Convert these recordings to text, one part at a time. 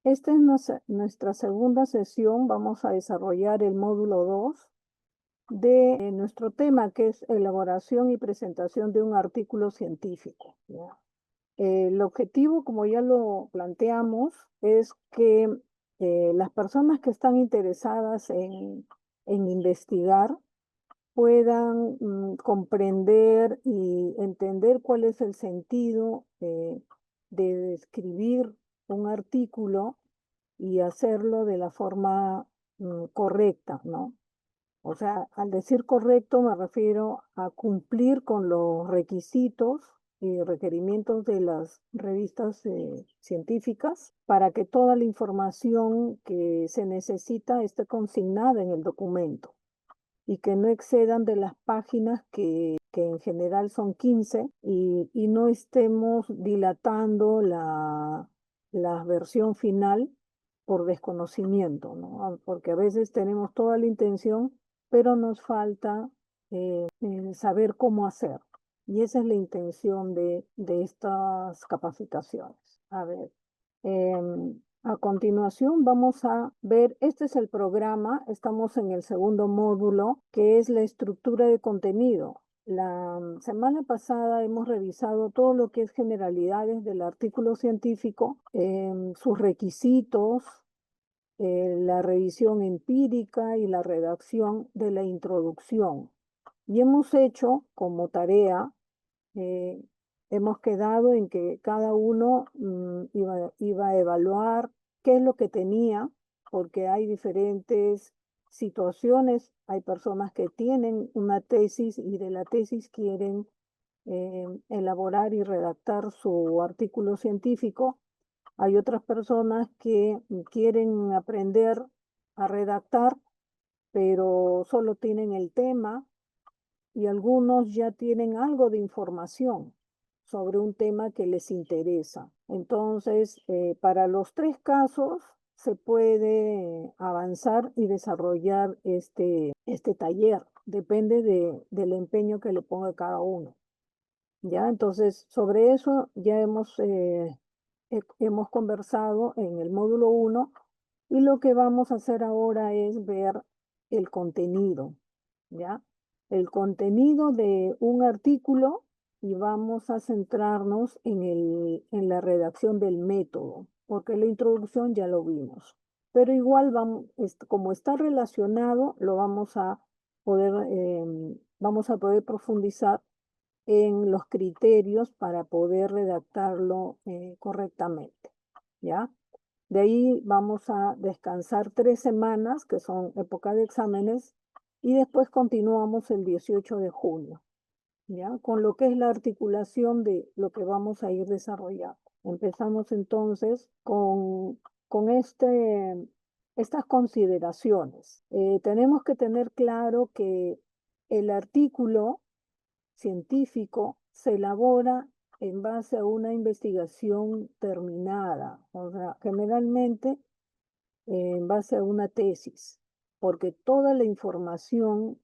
Esta es nuestra segunda sesión. Vamos a desarrollar el módulo 2 de nuestro tema, que es elaboración y presentación de un artículo científico, ¿ya? El objetivo, como ya lo planteamos, es que las personas que están interesadas en investigar puedan comprender y entender cuál es el sentido de escribir un artículo y hacerlo de la forma correcta, ¿no? O sea, al decir correcto me refiero a cumplir con los requisitos y requerimientos de las revistas científicas para que toda la información que se necesita esté consignada en el documento y que no excedan de las páginas que en general son 15 y no estemos dilatando la versión final por desconocimiento, ¿no? Porque a veces tenemos toda la intención, pero nos falta saber cómo hacer. Y esa es la intención de estas capacitaciones. A ver, a continuación vamos a ver, este es el programa, estamos en el segundo módulo, que es la estructura de contenido. La semana pasada hemos revisado todo lo que es generalidades del artículo científico, sus requisitos, la revisión empírica y la redacción de la introducción. Y hemos hecho como tarea, eh, hemos quedado en que cada uno iba a evaluar qué es lo que tenía, porque hay diferentes situaciones. Hay personas que tienen una tesis y de la tesis quieren elaborar y redactar su artículo científico. Hay otras personas que quieren aprender a redactar, pero solo tienen el tema, y algunos ya tienen algo de información sobre un tema que les interesa. Entonces, para los tres casos se puede avanzar y desarrollar este taller. Depende del empeño que le ponga cada uno. ¿Ya? Entonces, sobre eso ya hemos conversado en el módulo 1 y lo que vamos a hacer ahora es ver el contenido, ¿ya? El contenido de un artículo, y vamos a centrarnos en la redacción del método, porque la introducción ya lo vimos. Pero igual como está relacionado, vamos a poder profundizar en los criterios para poder redactarlo correctamente, ¿ya? De ahí vamos a descansar 3 semanas, que son época de exámenes, y después continuamos el 18 de junio, ¿ya? Con lo que es la articulación de lo que vamos a ir desarrollando. Empezamos entonces con estas consideraciones. Tenemos que tener claro que el artículo científico se elabora en base a una investigación terminada, o sea, generalmente en base a una tesis, porque toda la información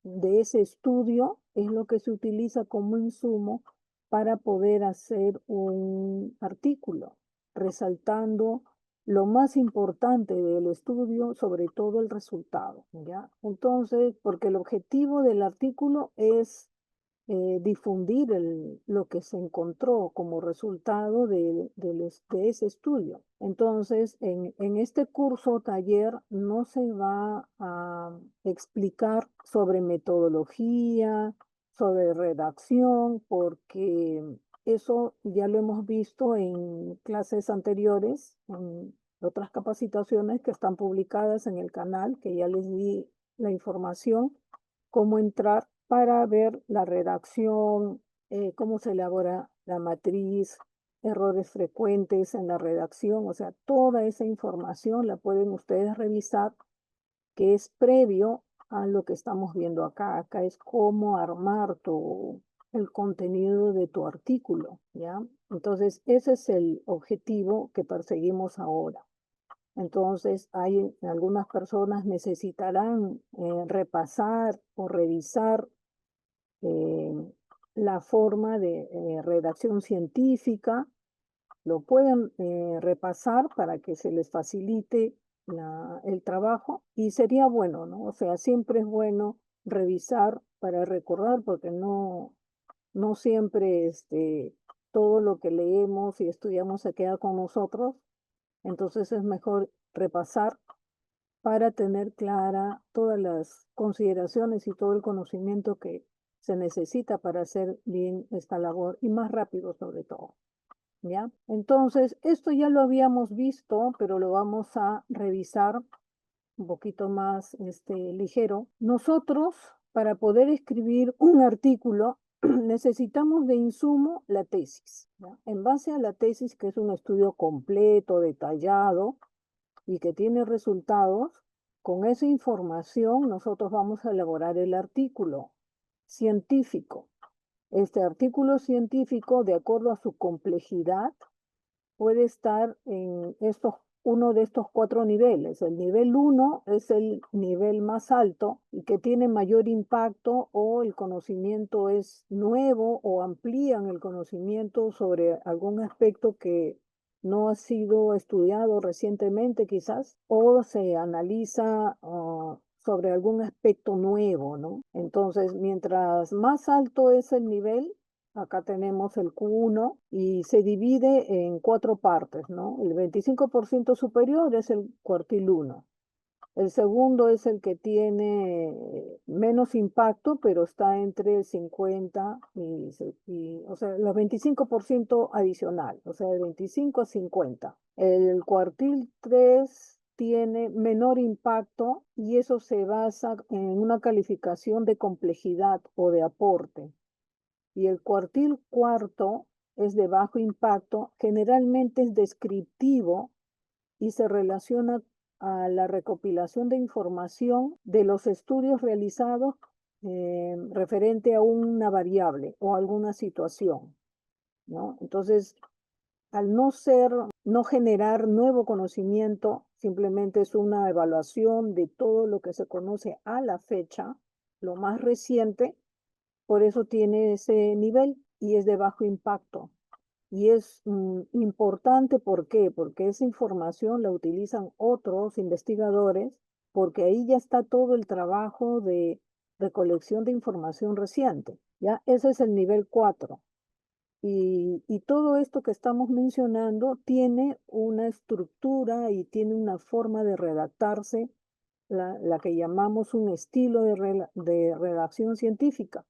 de ese estudio es lo que se utiliza como insumo para poder hacer un artículo, resaltando lo más importante del estudio, sobre todo el resultado, ¿ya? Entonces, porque el objetivo del artículo es difundir lo que se encontró como resultado de ese estudio. Entonces, en este curso o taller no se va a explicar sobre metodología, sobre redacción, porque eso ya lo hemos visto en clases anteriores, en otras capacitaciones que están publicadas en el canal, que ya les di la información, cómo entrar para ver la redacción, cómo se elabora la matriz, errores frecuentes en la redacción, o sea, toda esa información la pueden ustedes revisar, que es previo a lo que estamos viendo acá. Acá es cómo armar el contenido de tu artículo, ¿ya? Entonces, ese es el objetivo que perseguimos ahora. Entonces, algunas personas necesitarán repasar o revisar eh, la forma de redacción científica, lo pueden repasar para que se les facilite el trabajo y sería bueno, ¿no? O sea, siempre es bueno revisar para recordar porque no siempre todo lo que leemos y estudiamos se queda con nosotros, entonces es mejor repasar para tener clara todas las consideraciones y todo el conocimiento que se necesita para hacer bien esta labor y más rápido sobre todo. ¿Ya? Entonces, esto ya lo habíamos visto, pero lo vamos a revisar un poquito más ligero. Nosotros, para poder escribir un artículo, necesitamos de insumo la tesis. ¿Ya? En base a la tesis, que es un estudio completo, detallado y que tiene resultados, con esa información nosotros vamos a elaborar el artículo científico. Este artículo científico, de acuerdo a su complejidad, puede estar en uno de estos 4 niveles. El nivel 1 es el nivel más alto y que tiene mayor impacto o el conocimiento es nuevo o amplían el conocimiento sobre algún aspecto que no ha sido estudiado recientemente quizás o se analiza sobre algún aspecto nuevo, ¿no? Entonces, mientras más alto es el nivel, acá tenemos el Q1 y se divide en 4 partes, ¿no? El 25% superior es el cuartil 1. El segundo es el que tiene menos impacto, pero está entre el 50 o sea, los 25% adicional, o sea, de 25 a 50. El cuartil 3 tiene menor impacto y eso se basa en una calificación de complejidad o de aporte. Y el cuartil cuarto es de bajo impacto, generalmente es descriptivo y se relaciona a la recopilación de información de los estudios realizados referente a una variable o alguna situación, ¿no? Entonces, al no generar nuevo conocimiento, simplemente es una evaluación de todo lo que se conoce a la fecha, lo más reciente, por eso tiene ese nivel y es de bajo impacto. Y es importante, ¿por qué? Porque esa información la utilizan otros investigadores, porque ahí ya está todo el trabajo de recolección de información reciente. ¿Ya? Ese es el nivel 4. Y todo esto que estamos mencionando tiene una estructura y tiene una forma de redactarse, la que llamamos un estilo de redacción científica.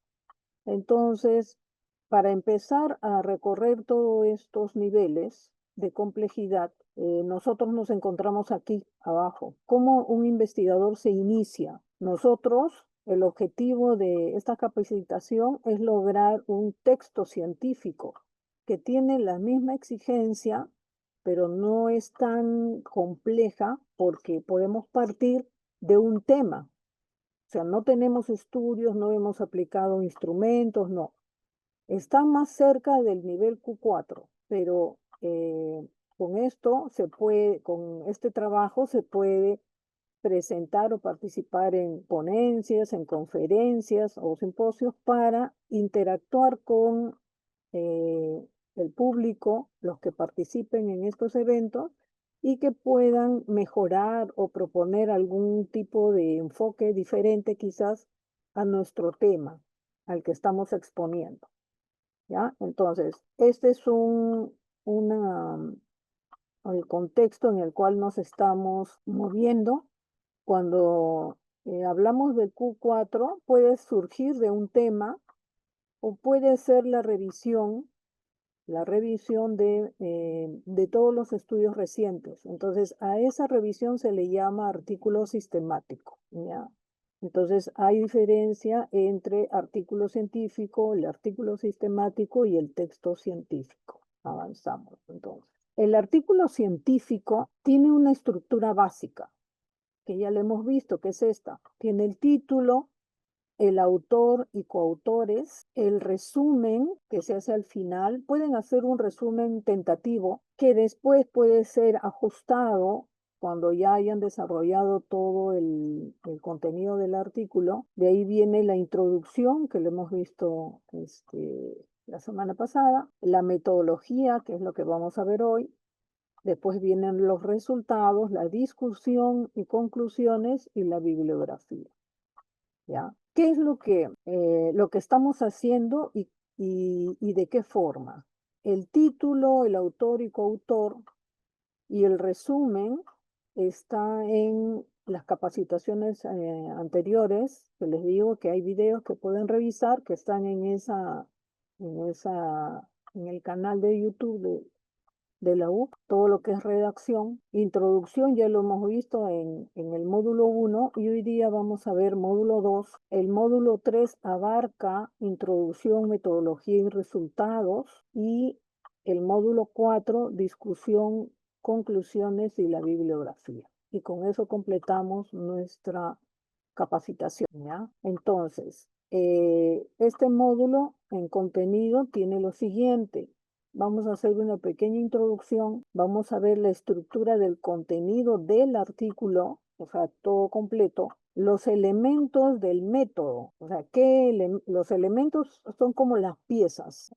Entonces, para empezar a recorrer todos estos niveles de complejidad, nosotros nos encontramos aquí abajo. ¿Cómo un investigador se inicia? Nosotros, el objetivo de esta capacitación es lograr un texto científico que tiene la misma exigencia, pero no es tan compleja porque podemos partir de un tema. O sea, no tenemos estudios, no hemos aplicado instrumentos, no. Está más cerca del nivel Q4, pero con este trabajo se puede presentar o participar en ponencias, en conferencias o simposios para interactuar con el público, los que participen en estos eventos y que puedan mejorar o proponer algún tipo de enfoque diferente quizás a nuestro tema, al que estamos exponiendo. ¿Ya? Entonces, este es el contexto en el cual nos estamos moviendo. Cuando hablamos del Q4, puede surgir de un tema o puede ser la revisión de todos los estudios recientes. Entonces, a esa revisión se le llama artículo sistemático, ¿ya? Entonces, hay diferencia entre artículo científico, el artículo sistemático y el texto científico. Avanzamos, entonces. El artículo científico tiene una estructura básica, que ya le hemos visto, que es esta. Tiene el título, el autor y coautores, el resumen que se hace al final, pueden hacer un resumen tentativo que después puede ser ajustado cuando ya hayan desarrollado todo el contenido del artículo. De ahí viene la introducción que le hemos visto la semana pasada, la metodología, que es lo que vamos a ver hoy, después vienen los resultados, la discusión y conclusiones y la bibliografía. ¿Ya? ¿Qué es lo que estamos haciendo y de qué forma? El título, el autor y coautor y el resumen está en las capacitaciones anteriores, que les digo que hay videos que pueden revisar que están en el canal de YouTube de la U, todo lo que es redacción. Introducción ya lo hemos visto en el módulo 1 y hoy día vamos a ver módulo 2. El módulo 3 abarca introducción, metodología y resultados, y el módulo 4, discusión, conclusiones y la bibliografía. Y con eso completamos nuestra capacitación, ¿ya? Entonces, este módulo en contenido tiene lo siguiente. Vamos a hacer una pequeña introducción, vamos a ver la estructura del contenido del artículo, o sea, todo completo, los elementos del método, o sea, los elementos son como las piezas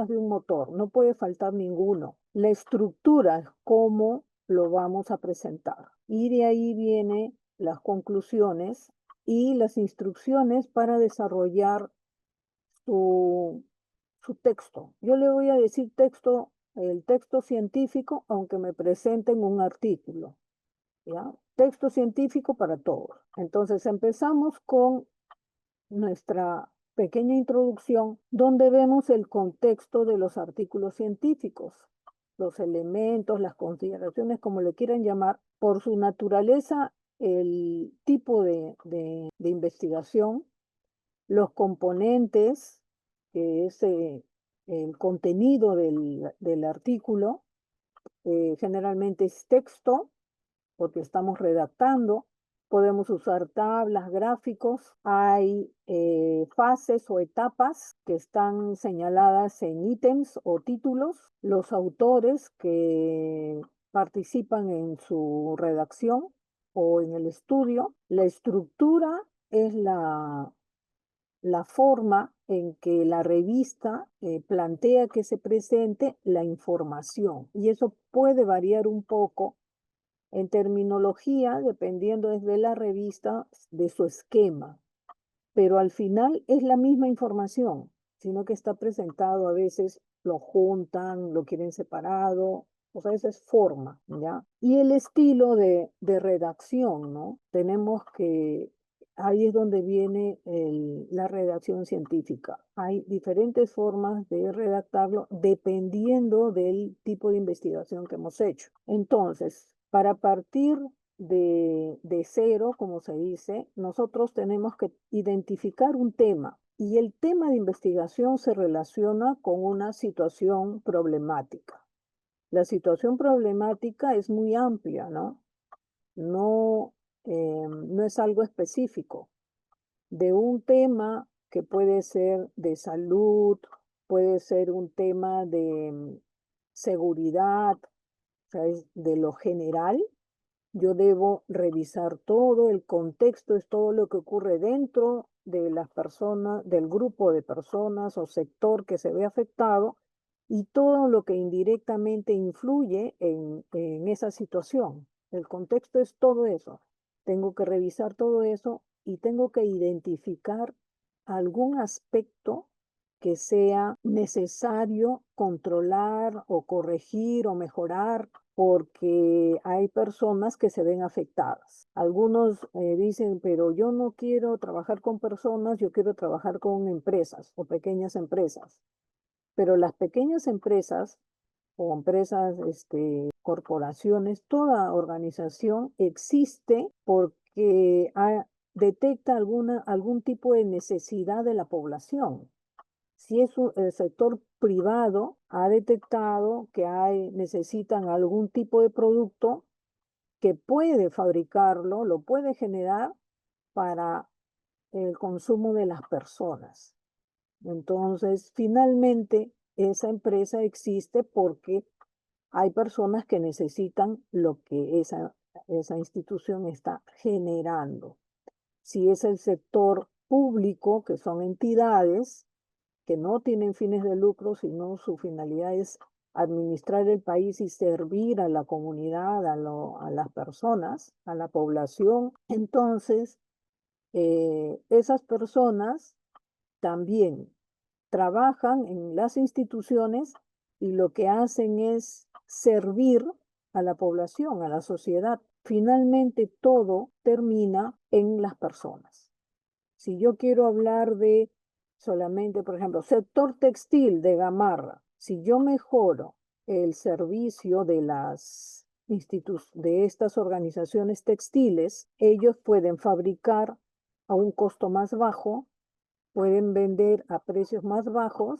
de un motor, no puede faltar ninguno. La estructura, cómo lo vamos a presentar. Y de ahí viene las conclusiones y las instrucciones para desarrollar su texto. Yo le voy a decir el texto científico, aunque me presenten un artículo, ¿ya? Texto científico para todos. Entonces empezamos con nuestra pequeña introducción, donde vemos el contexto de los artículos científicos, los elementos, las consideraciones, como le quieran llamar, por su naturaleza, el tipo de investigación, los componentes, que es el contenido del artículo, generalmente es texto, porque estamos redactando. Podemos usar tablas, gráficos. Hay fases o etapas que están señaladas en ítems o títulos. Los autores que participan en su redacción o en el estudio. La estructura es la forma en que la revista plantea que se presente la información. Y eso puede variar un poco en terminología, dependiendo desde la revista, de su esquema. Pero al final es la misma información, sino que está presentado, a veces lo juntan, lo quieren separado, o sea, esa es forma, ¿ya? Y el estilo de redacción, ¿no? Ahí es donde viene la redacción científica. Hay diferentes formas de redactarlo dependiendo del tipo de investigación que hemos hecho. Entonces, para partir de cero, como se dice, nosotros tenemos que identificar un tema, y el tema de investigación se relaciona con una situación problemática. La situación problemática es muy amplia, ¿no? No, no es algo específico. De un tema que puede ser de salud, puede ser un tema de seguridad, o sea, es de lo general. Yo debo revisar todo, el contexto es todo lo que ocurre dentro de las personas, del grupo de personas o sector que se ve afectado, y todo lo que indirectamente influye en esa situación. El contexto es todo eso. Tengo que revisar todo eso y tengo que identificar algún aspecto que sea necesario controlar o corregir o mejorar, porque hay personas que se ven afectadas. Algunos dicen, pero yo no quiero trabajar con personas, yo quiero trabajar con empresas o pequeñas empresas. Pero las pequeñas empresas o empresas, corporaciones, toda organización existe porque detecta algún tipo de necesidad de la población. Si el sector privado ha detectado que necesitan algún tipo de producto, que puede fabricarlo, lo puede generar para el consumo de las personas. Entonces, finalmente, esa empresa existe porque hay personas que necesitan lo que esa institución está generando. Si es el sector público, que son entidades, que no tienen fines de lucro, sino su finalidad es administrar el país y servir a la comunidad, a las personas, a la población. Entonces, esas personas también trabajan en las instituciones y lo que hacen es servir a la población, a la sociedad. Finalmente, todo termina en las personas. Si yo quiero hablar de solamente, por ejemplo, sector textil de Gamarra, si yo mejoro el servicio de de estas organizaciones textiles, ellos pueden fabricar a un costo más bajo, pueden vender a precios más bajos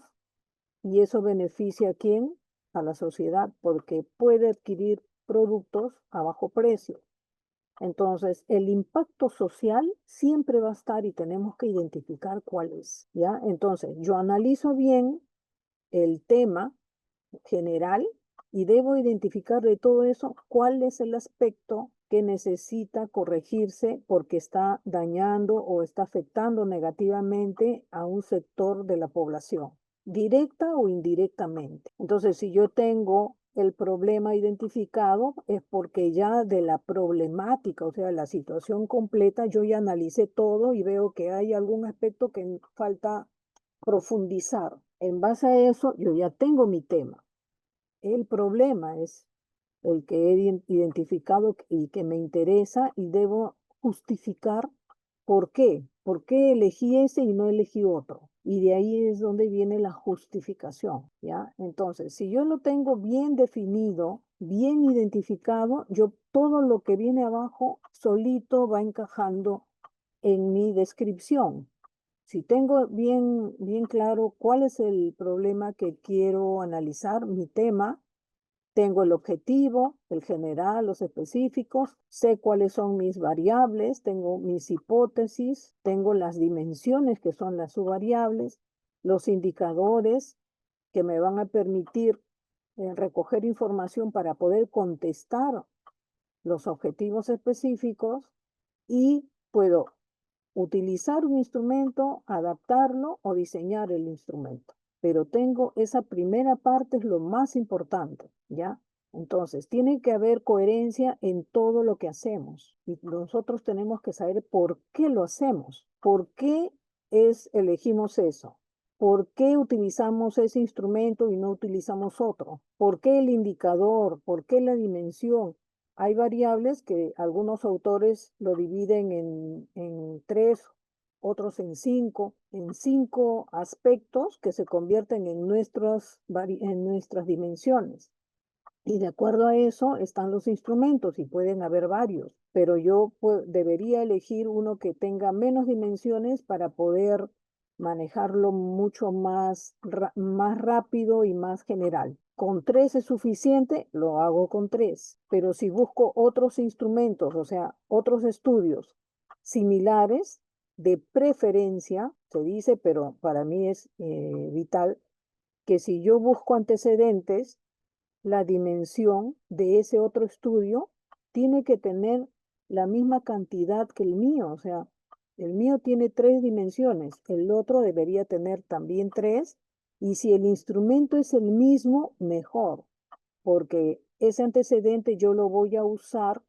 y eso beneficia a quién? A la sociedad, porque puede adquirir productos a bajo precio. Entonces, el impacto social siempre va a estar y tenemos que identificar cuál es, ¿ya? Entonces, yo analizo bien el tema general y debo identificar de todo eso cuál es el aspecto que necesita corregirse porque está dañando o está afectando negativamente a un sector de la población, directa o indirectamente. Entonces, si yo tengo el problema identificado, es porque ya de la problemática, o sea, la situación completa, yo ya analicé todo y veo que hay algún aspecto que falta profundizar. En base a eso, yo ya tengo mi tema. El problema es el que he identificado y que me interesa y debo justificar por qué elegí ese y no elegí otro. Y de ahí es donde viene la justificación, ¿ya? Entonces, si yo lo tengo bien definido, bien identificado, yo todo lo que viene abajo solito va encajando en mi descripción. Si tengo bien claro cuál es el problema que quiero analizar, mi tema, tengo el objetivo, el general, los específicos, sé cuáles son mis variables, tengo mis hipótesis, tengo las dimensiones que son las subvariables, los indicadores que me van a permitir recoger información para poder contestar los objetivos específicos y puedo utilizar un instrumento, adaptarlo o diseñar el instrumento. Pero tengo esa primera parte, es lo más importante, ¿ya? Entonces, tiene que haber coherencia en todo lo que hacemos. Y nosotros tenemos que saber por qué lo hacemos, por qué elegimos eso, por qué utilizamos ese instrumento y no utilizamos otro, por qué el indicador, por qué la dimensión. Hay variables que algunos autores lo dividen en tres, otros en cinco aspectos que se convierten en nuestras dimensiones. Y de acuerdo a eso están los instrumentos y pueden haber varios, pero yo debería elegir uno que tenga menos dimensiones para poder manejarlo mucho más rápido y más general. Con tres es suficiente, lo hago con tres, pero si busco otros instrumentos, o sea, otros estudios similares, de preferencia, se dice, pero para mí es vital, que si yo busco antecedentes, la dimensión de ese otro estudio tiene que tener la misma cantidad que el mío. O sea, el mío tiene 3 dimensiones, el otro debería tener también 3. Y si el instrumento es el mismo, mejor, porque ese antecedente yo lo voy a usar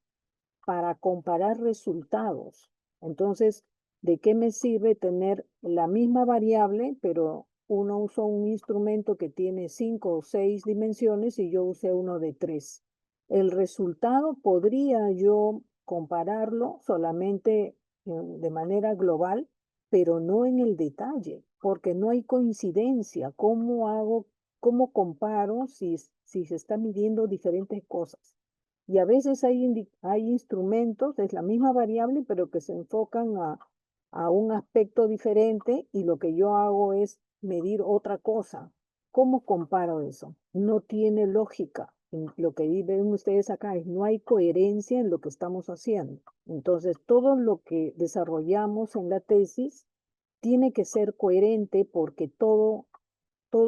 para comparar resultados. Entonces, ¿de qué me sirve tener la misma variable, pero uno usó un instrumento que tiene 5 o 6 dimensiones y yo usé uno de 3? El resultado podría yo compararlo solamente de manera global, pero no en el detalle, porque no hay coincidencia. ¿Cómo comparo si se están midiendo diferentes cosas? Y a veces hay instrumentos, es la misma variable, pero que se enfocan a un aspecto diferente y lo que yo hago es medir otra cosa. ¿Cómo comparo eso? No tiene lógica. Lo que ven ustedes acá es no hay coherencia en lo que estamos haciendo. Entonces, todo lo que desarrollamos en la tesis tiene que ser coherente porque todo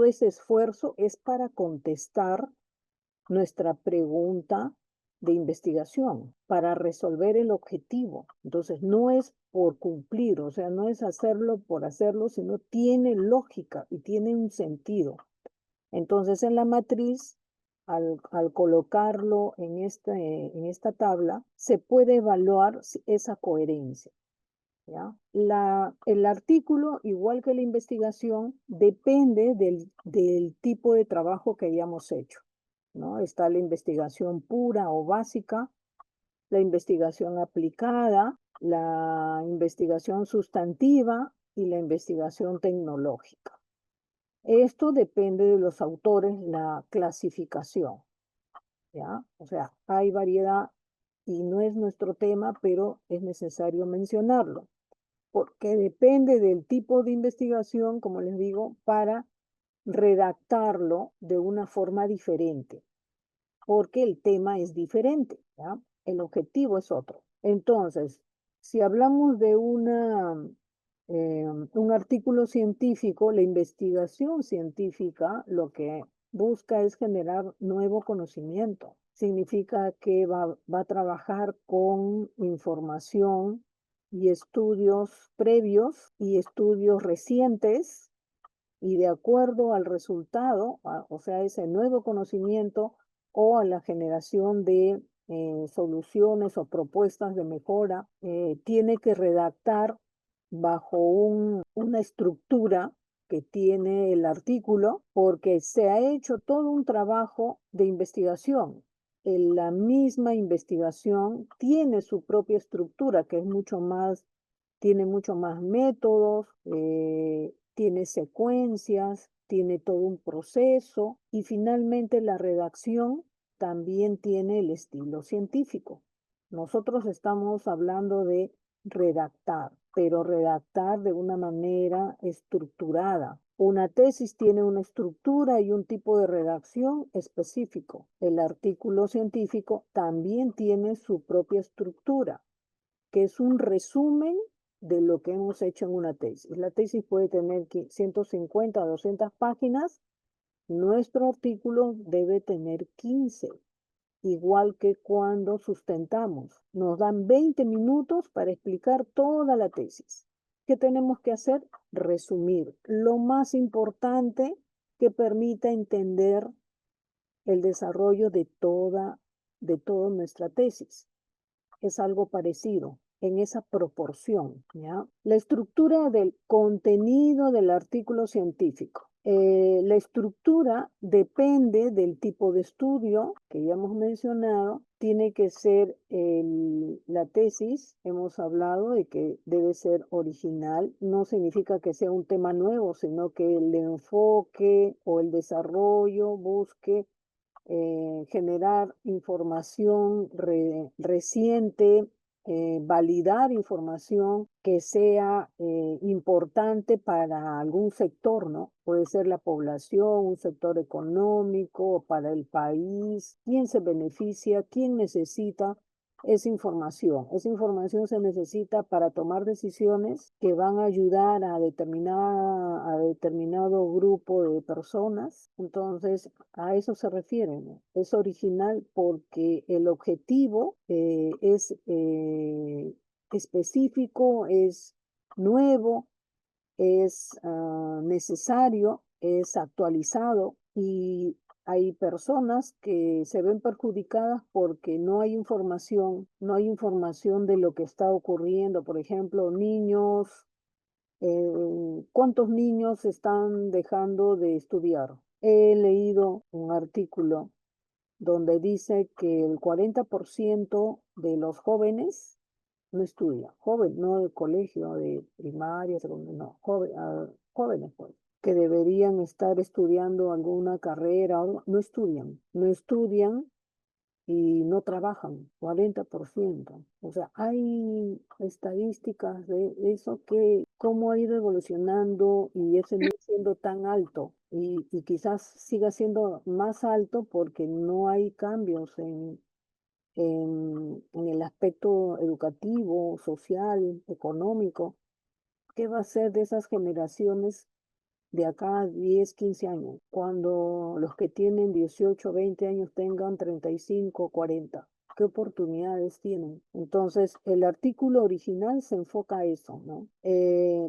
ese esfuerzo es para contestar nuestra pregunta de investigación para resolver el objetivo. Entonces, no es por cumplir, o sea, no es hacerlo por hacerlo, sino tiene lógica y tiene un sentido. Entonces, en la matriz, al colocarlo en esta tabla, se puede evaluar esa coherencia. ¿Ya? El artículo, igual que la investigación, depende del tipo de trabajo que hayamos hecho, ¿no? Está la investigación pura o básica, la investigación aplicada, la investigación sustantiva y la investigación tecnológica. Esto depende de los autores, la clasificación, ¿ya? O sea, hay variedad y no es nuestro tema, pero es necesario mencionarlo, porque depende del tipo de investigación, como les digo, para redactarlo de una forma diferente, porque el tema es diferente, ¿ya? El objetivo es otro. Entonces, si hablamos de un artículo científico, la investigación científica lo que busca es generar nuevo conocimiento. Significa que va a trabajar con información y estudios previos y estudios recientes, y de acuerdo al resultado, o sea, ese nuevo conocimiento o a la generación de soluciones o propuestas de mejora, tiene que redactar bajo una estructura que tiene el artículo, porque se ha hecho todo un trabajo de investigación. La misma investigación tiene su propia estructura, que es tiene mucho más métodos, tiene secuencias, tiene todo un proceso, y finalmente la redacción también tiene el estilo científico. Nosotros estamos hablando de redactar, pero redactar de una manera estructurada. Una tesis tiene una estructura y un tipo de redacción específico. El artículo científico también tiene su propia estructura, que es un resumen de lo que hemos hecho en una tesis. La tesis puede tener 150 o 200 páginas. Nuestro artículo debe tener 15, igual que cuando sustentamos. Nos dan 20 minutos para explicar toda la tesis. ¿Qué tenemos que hacer? Resumir lo más importante que permita entender el desarrollo de toda nuestra tesis. Es algo parecido en esa proporción, ¿ya? La estructura del contenido del artículo científico. La estructura depende del tipo de estudio que ya hemos mencionado. Tiene que ser la tesis, hemos hablado de que debe ser original. No significa que sea un tema nuevo, sino que el enfoque o el desarrollo busque generar información reciente, validar información que sea importante para algún sector, ¿no? Puede ser la población, un sector económico, para el país, quién se beneficia, quién necesita esa información. Esa información se necesita para tomar decisiones que van a ayudar a determinado grupo de personas. Entonces, a eso se refiere, ¿no? Es original porque el objetivo es específico, es nuevo, es necesario, es actualizado, y hay personas que se ven perjudicadas porque no hay información de lo que está ocurriendo. Por ejemplo, niños, ¿cuántos niños están dejando de estudiar? He leído un artículo donde dice que el 40% de los jóvenes no estudia, joven, no de colegio, de primaria, secundaria, no, jóvenes, pues, que deberían estar estudiando alguna carrera, no estudian, no estudian y no trabajan, 40%. O sea, hay estadísticas de eso, que cómo ha ido evolucionando, y ese no siendo tan alto, y quizás siga siendo más alto porque no hay cambios en el aspecto educativo, social, económico. ¿Qué va a ser de esas generaciones de acá a 10, 15 años, cuando los que tienen 18, 20 años tengan 35, 40? qué oportunidades tienen. Entonces, el artículo original se enfoca a eso, ¿no?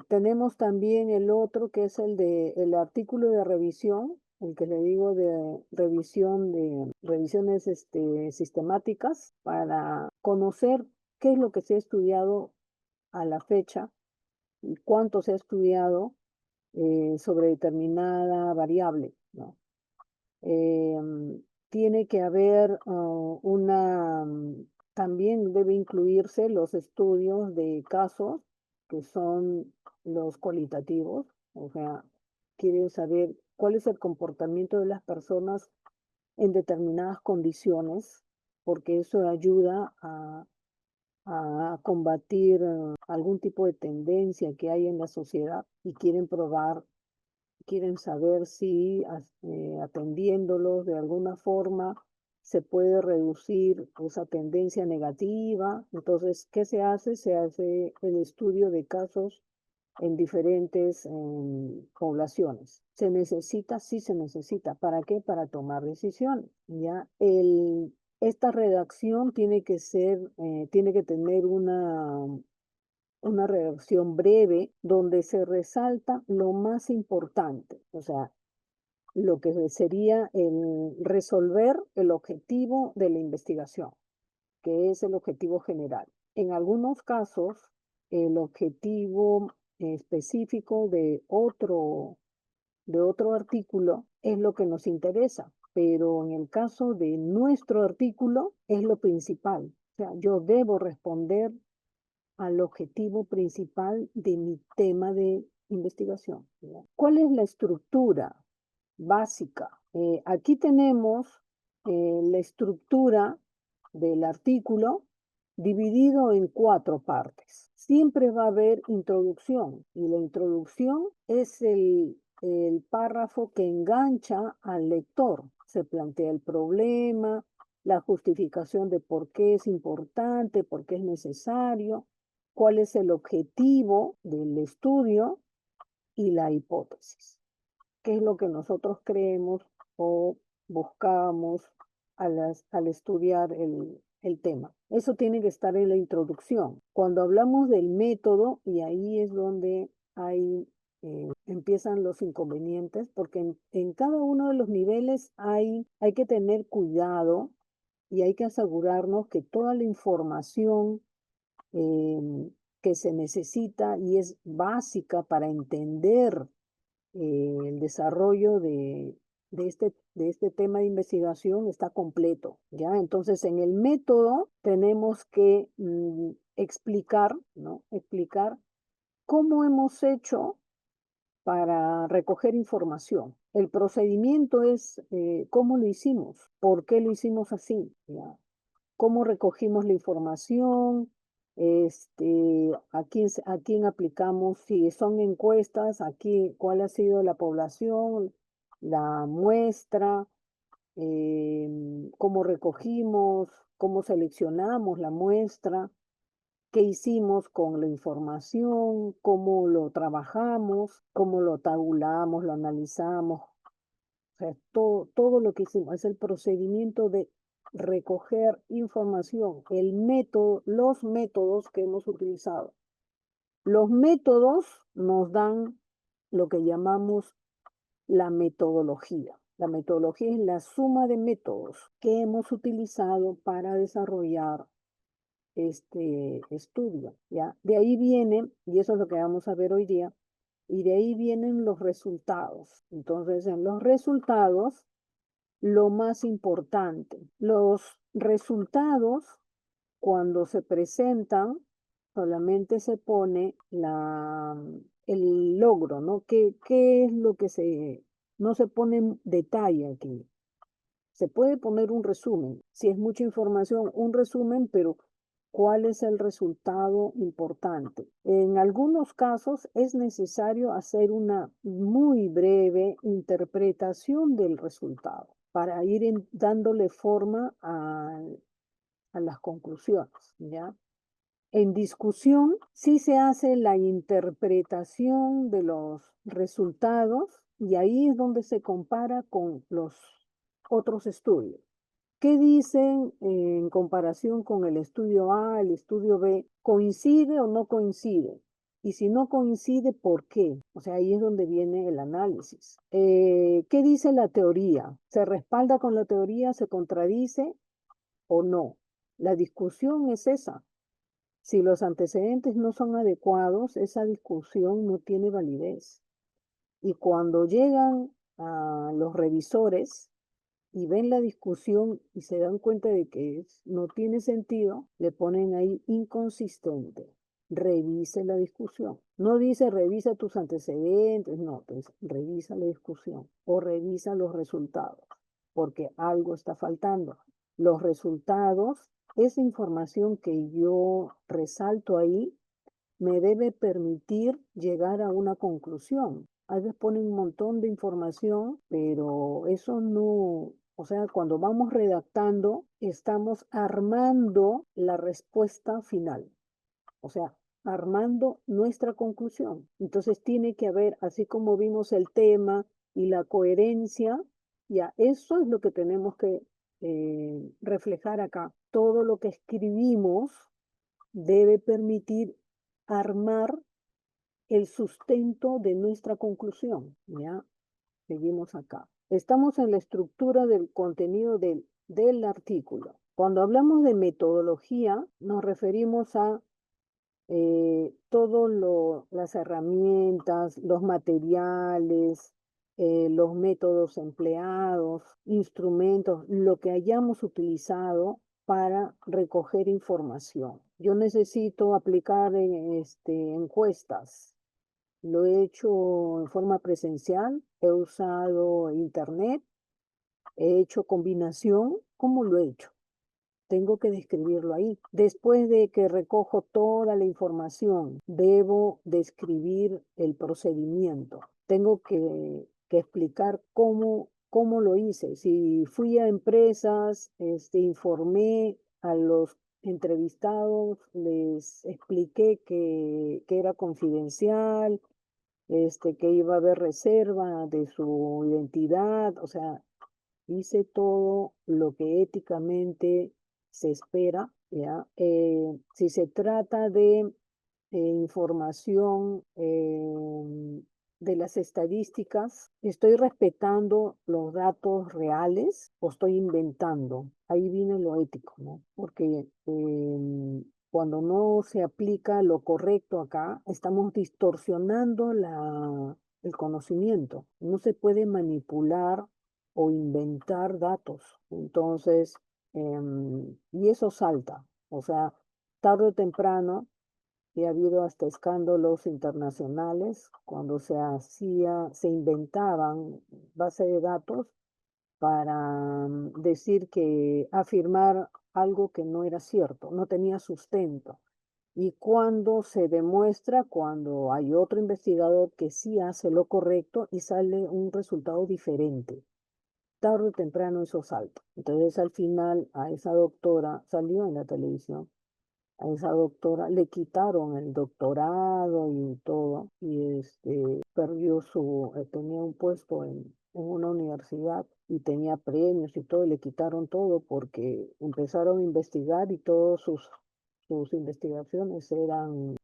Tenemos también el otro que es el artículo de revisión, el que le digo de revisión de revisiones sistemáticas para conocer qué es lo que se ha estudiado a la fecha y cuánto se ha estudiado sobre determinada variable, ¿no? Tiene que haber también debe incluirse los estudios de casos, que son los cualitativos, o sea, quieren saber cuál es el comportamiento de las personas en determinadas condiciones, porque eso ayuda a combatir algún tipo de tendencia que hay en la sociedad y quieren saber si atendiéndolos de alguna forma se puede reducir esa tendencia negativa. Entonces, ¿qué se hace? Se hace el estudio de casos en diferentes poblaciones. ¿Se necesita? Sí se necesita. ¿Para qué? Para tomar decisiones. ¿Ya? Esta redacción tiene tiene que tener una redacción breve donde se resalta lo más importante, o sea, lo que sería el resolver el objetivo de la investigación, que es el objetivo general. En algunos casos, el objetivo específico de otro artículo es lo que nos interesa, pero en el caso de nuestro artículo es lo principal. O sea, yo debo responder al objetivo principal de mi tema de investigación, ¿ya? ¿Cuál es la estructura básica? Aquí tenemos la estructura del artículo dividido en 4 partes. Siempre va a haber introducción y la introducción es el párrafo que engancha al lector. Se plantea el problema, la justificación de por qué es importante, por qué es necesario, cuál es el objetivo del estudio y la hipótesis. ¿Qué es lo que nosotros creemos o buscamos al estudiar el tema? Eso tiene que estar en la introducción. Cuando hablamos del método, y ahí es donde empiezan los inconvenientes, porque en cada uno de los niveles hay que tener cuidado y hay que asegurarnos que toda la información que se necesita y es básica para entender el desarrollo de este tema de investigación está completo, ¿ya? Entonces, en el método tenemos que explicar, ¿no? Explicar cómo hemos hecho para recoger información. El procedimiento es cómo lo hicimos, por qué lo hicimos así, ¿ya? Cómo recogimos la información, a quién aplicamos, si son encuestas, aquí, cuál ha sido la población, la muestra, cómo recogimos, cómo seleccionamos la muestra, qué hicimos con la información, cómo lo trabajamos, cómo lo tabulamos, lo analizamos. O sea, todo lo que hicimos es el procedimiento de recoger información, el método, los métodos que hemos utilizado. Los métodos nos dan lo que llamamos la metodología. La metodología es la suma de métodos que hemos utilizado para desarrollar este estudio, ¿ya? De ahí viene, y eso es lo que vamos a ver hoy día, y de ahí vienen los resultados. Entonces, en los resultados, lo más importante, los resultados, cuando se presentan, solamente se pone el logro, ¿no? ¿Qué es lo que no se pone detalle aquí? Se puede poner un resumen, si es mucha información, un resumen, pero ¿cuál es el resultado importante? En algunos casos es necesario hacer una muy breve interpretación del resultado para ir dándole forma a las conclusiones, ¿ya? En discusión, sí se hace la interpretación de los resultados y ahí es donde se compara con los otros estudios. ¿Qué dicen en comparación con el estudio A, el estudio B? ¿Coincide o no coincide? Y si no coincide, ¿por qué? O sea, ahí es donde viene el análisis. ¿Qué dice la teoría? ¿Se respalda con la teoría? ¿Se contradice o no? La discusión es esa. Si los antecedentes no son adecuados, esa discusión no tiene validez. Y cuando llegan a los revisores y ven la discusión y se dan cuenta de que no tiene sentido, le ponen ahí inconsistente. Revise la discusión. No dice revisa tus antecedentes, no, entonces revisa la discusión o revisa los resultados, porque algo está faltando. Los resultados, esa información que yo resalto ahí, me debe permitir llegar a una conclusión. A veces ponen un montón de información, pero eso no, o sea, cuando vamos redactando, estamos armando la respuesta final, o sea, armando nuestra conclusión. Entonces tiene que haber, así como vimos el tema y la coherencia, ya eso es lo que tenemos que reflejar acá. Todo lo que escribimos debe permitir armar el sustento de nuestra conclusión. Ya, seguimos acá. Estamos en la estructura del contenido del artículo. Cuando hablamos de metodología, nos referimos a las herramientas, los materiales, los métodos empleados, instrumentos, lo que hayamos utilizado para recoger información. Yo necesito aplicar encuestas. Lo he hecho en forma presencial, he usado internet, he hecho combinación. ¿Cómo lo he hecho? Tengo que describirlo ahí. Después de que recojo toda la información, debo describir el procedimiento. Tengo que explicar cómo lo hice. Si fui a empresas, informé a los entrevistados, les expliqué que era confidencial, que iba a haber reserva de su identidad, o sea, hice todo lo que éticamente se espera, ¿ya? Si se trata de información de las estadísticas, ¿estoy respetando los datos reales o estoy inventando? Ahí viene lo ético, ¿no? Porque cuando no se aplica lo correcto acá, estamos distorsionando el conocimiento. No se puede manipular o inventar datos. Entonces, y eso salta. O sea, tarde o temprano, y ha habido hasta escándalos internacionales cuando se inventaban bases de datos para decir que afirmar algo que no era cierto, no tenía sustento. Y cuando se demuestra, cuando hay otro investigador que sí hace lo correcto y sale un resultado diferente, tarde o temprano eso salta. Entonces al final a esa doctora, salió en la televisión, a esa doctora le quitaron el doctorado y todo, y perdió tenía un puesto en una universidad y tenía premios y todo, y le quitaron todo porque empezaron a investigar y todos sus investigaciones eran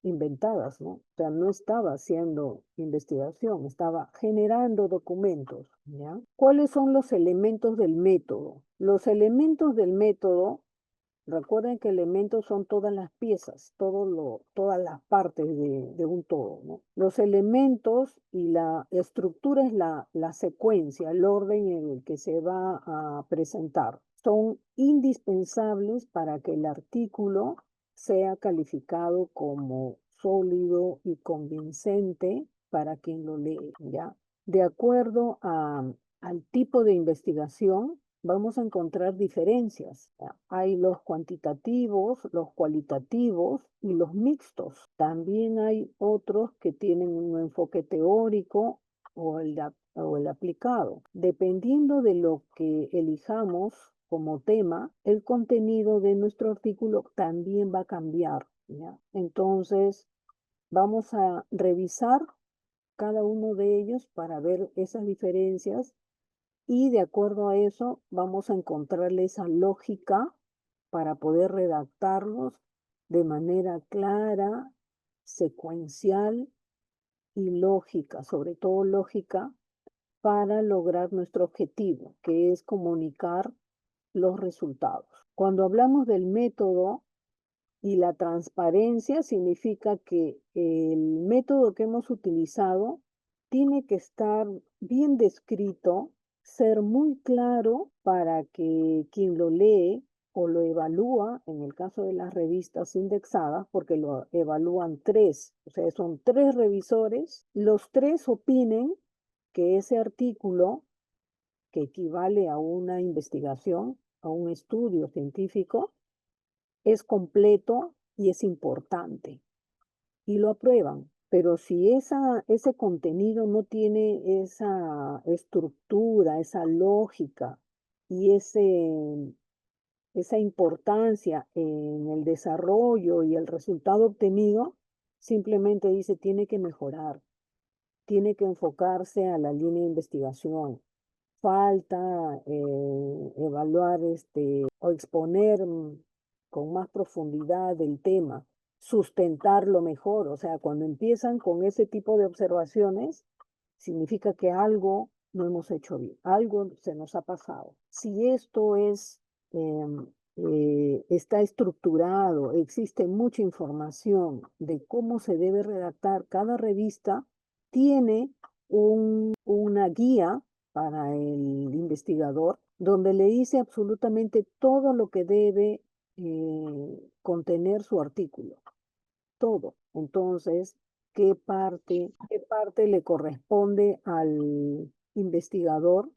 inventadas, ¿no? O sea, no estaba haciendo investigación, estaba generando documentos, ¿ya? ¿Cuáles son los elementos del método? Los elementos del método, recuerden que elementos son todas las piezas, todas las partes de un todo, ¿no? Los elementos y la estructura es la secuencia, el orden en el que se va a presentar. Son indispensables para que el artículo sea calificado como sólido y convincente para quien lo lee, ¿ya? De acuerdo al tipo de investigación, vamos a encontrar diferencias. Hay los cuantitativos, los cualitativos y los mixtos. También hay otros que tienen un enfoque teórico o el aplicado. Dependiendo de lo que elijamos como tema, el contenido de nuestro artículo también va a cambiar, ¿ya? Entonces, vamos a revisar cada uno de ellos para ver esas diferencias y de acuerdo a eso vamos a encontrarle esa lógica para poder redactarlos de manera clara, secuencial y lógica, sobre todo lógica, para lograr nuestro objetivo, que es comunicar los resultados. Cuando hablamos del método y la transparencia, significa que el método que hemos utilizado tiene que estar bien descrito, ser muy claro para que quien lo lee o lo evalúa, en el caso de las revistas indexadas, porque lo evalúan tres, o sea, son tres revisores, los tres opinen que ese artículo, que equivale a una investigación, a un estudio científico, es completo y es importante y lo aprueban. Pero si ese contenido no tiene esa estructura, esa lógica y esa importancia en el desarrollo y el resultado obtenido, simplemente dice tiene que mejorar, tiene que enfocarse a la línea de investigación. Falta evaluar o exponer con más profundidad el tema, sustentarlo mejor. O sea, cuando empiezan con ese tipo de observaciones, significa que algo no hemos hecho bien, algo se nos ha pasado. Si esto está estructurado, existe mucha información de cómo se debe redactar cada revista, tiene una guía para el investigador donde le dice absolutamente todo lo que debe contener su artículo, todo. Entonces, qué parte le corresponde al investigador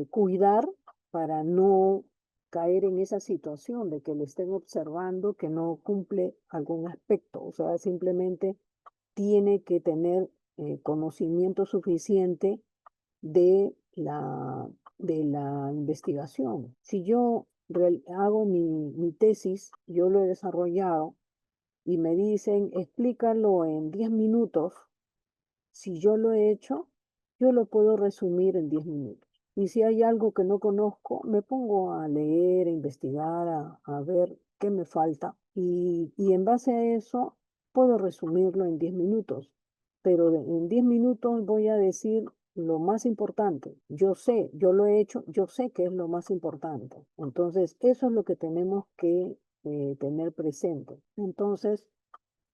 cuidar para no caer en esa situación de que le estén observando que no cumple algún aspecto? O sea, simplemente tiene que tener conocimiento suficiente de la investigación. Si yo hago mi tesis, yo lo he desarrollado y me dicen, explícalo en 10 minutos, si yo lo he hecho, yo lo puedo resumir en 10 minutos. Y si hay algo que no conozco, me pongo a leer, a investigar, a ver qué me falta. Y en base a eso, puedo resumirlo en 10 minutos. Pero en 10 minutos voy a decir lo más importante. Yo sé, yo lo he hecho, yo sé que es lo más importante. Entonces, eso es lo que tenemos que tener presente. Entonces,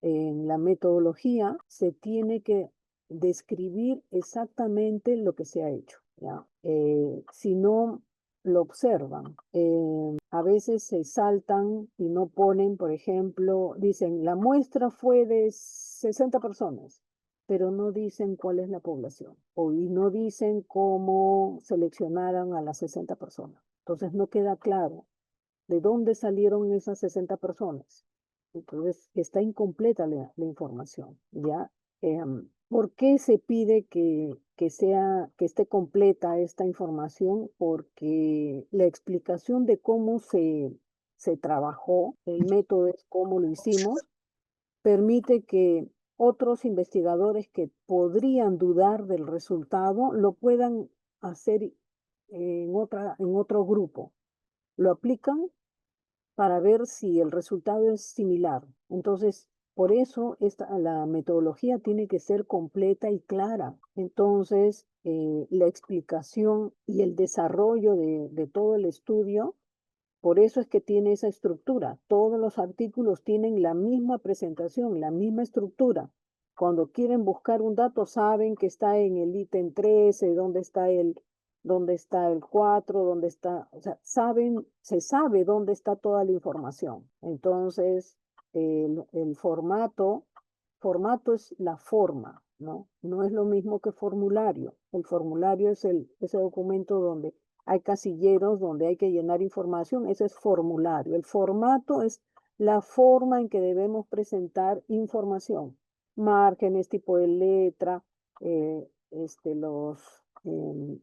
en la metodología se tiene que describir exactamente lo que se ha hecho, ¿ya? Si no lo observan, a veces se saltan y no ponen, por ejemplo, dicen, la muestra fue de 60 personas, pero no dicen cuál es la población, y no dicen cómo seleccionaron a las 60 personas. Entonces no queda claro de dónde salieron esas 60 personas. Entonces, está incompleta la información, ¿ya? ¿Por qué se pide que esté completa esta información? Porque la explicación de cómo se trabajó, el método es cómo lo hicimos, permite que otros investigadores que podrían dudar del resultado lo puedan hacer en otro grupo. Lo aplican para ver si el resultado es similar. Entonces, por eso la metodología tiene que ser completa y clara. Entonces, la explicación y el desarrollo de todo el estudio, por eso es que tiene esa estructura. Todos los artículos tienen la misma presentación, la misma estructura. Cuando quieren buscar un dato, saben que está en el ítem 13, dónde está el 4, dónde está, o sea, se sabe dónde está toda la información. Entonces, el formato es la forma, ¿no? No es lo mismo que formulario. El formulario es ese documento donde hay casilleros, donde hay que llenar información, ese es formulario. El formato es la forma en que debemos presentar información, márgenes, tipo de letra, el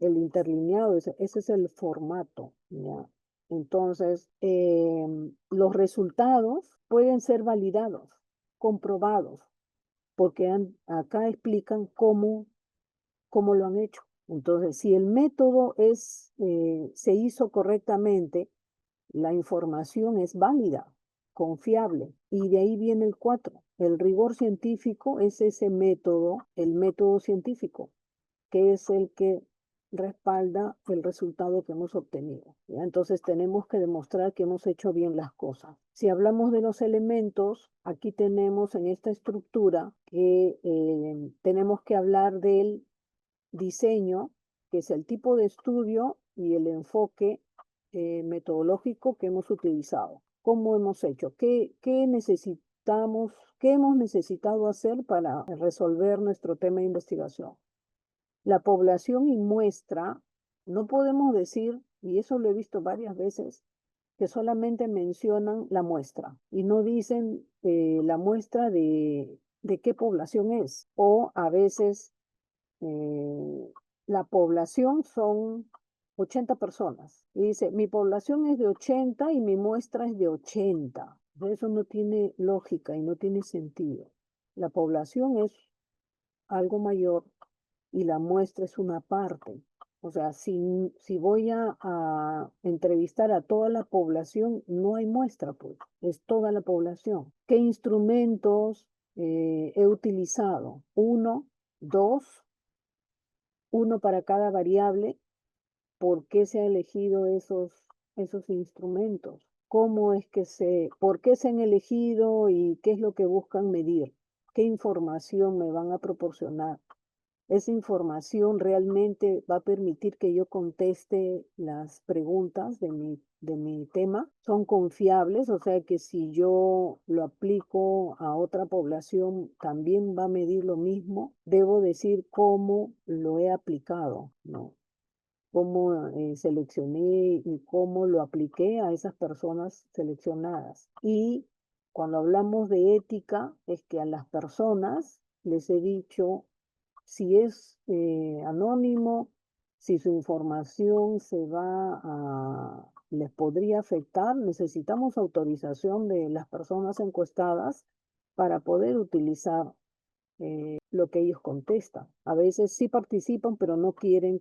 interlineado, ese es el formato, ¿ya? Entonces, los resultados pueden ser validados, comprobados, porque acá explican cómo lo han hecho. Entonces, si el método se hizo correctamente, la información es válida, confiable, y de ahí viene el 4. El rigor científico es ese método, el método científico, que es el que respalda el resultado que hemos obtenido, ¿ya? Entonces tenemos que demostrar que hemos hecho bien las cosas. Si hablamos de los elementos, aquí tenemos en esta estructura que tenemos que hablar del diseño, que es el tipo de estudio y el enfoque metodológico que hemos utilizado. ¿Cómo hemos hecho? ¿Qué necesitamos, qué hemos necesitado hacer para resolver nuestro tema de investigación? La población y muestra, no podemos decir, y eso lo he visto varias veces, que solamente mencionan la muestra y no dicen la muestra de qué población es. O a veces la población son 80 personas. Y dice, mi población es de 80 y mi muestra es de 80. Eso no tiene lógica y no tiene sentido. La población es algo mayor y la muestra es una parte. O sea, si voy a entrevistar a toda la población, no hay muestra, pues, es toda la población. ¿Qué instrumentos he utilizado? Uno para cada variable. ¿Por qué se han elegido esos instrumentos? ¿Por qué se han elegido y qué es lo que buscan medir? ¿Qué información me van a proporcionar? Esa información realmente va a permitir que yo conteste las preguntas de mi tema. Son confiables, o sea que si yo lo aplico a otra población, también va a medir lo mismo. Debo decir cómo lo he aplicado, ¿no? Cómo seleccioné y cómo lo apliqué a esas personas seleccionadas. Y cuando hablamos de ética, es que a las personas les he dicho si es anónimo, si su información les podría afectar, necesitamos autorización de las personas encuestadas para poder utilizar lo que ellos contestan. A veces sí participan, pero no quieren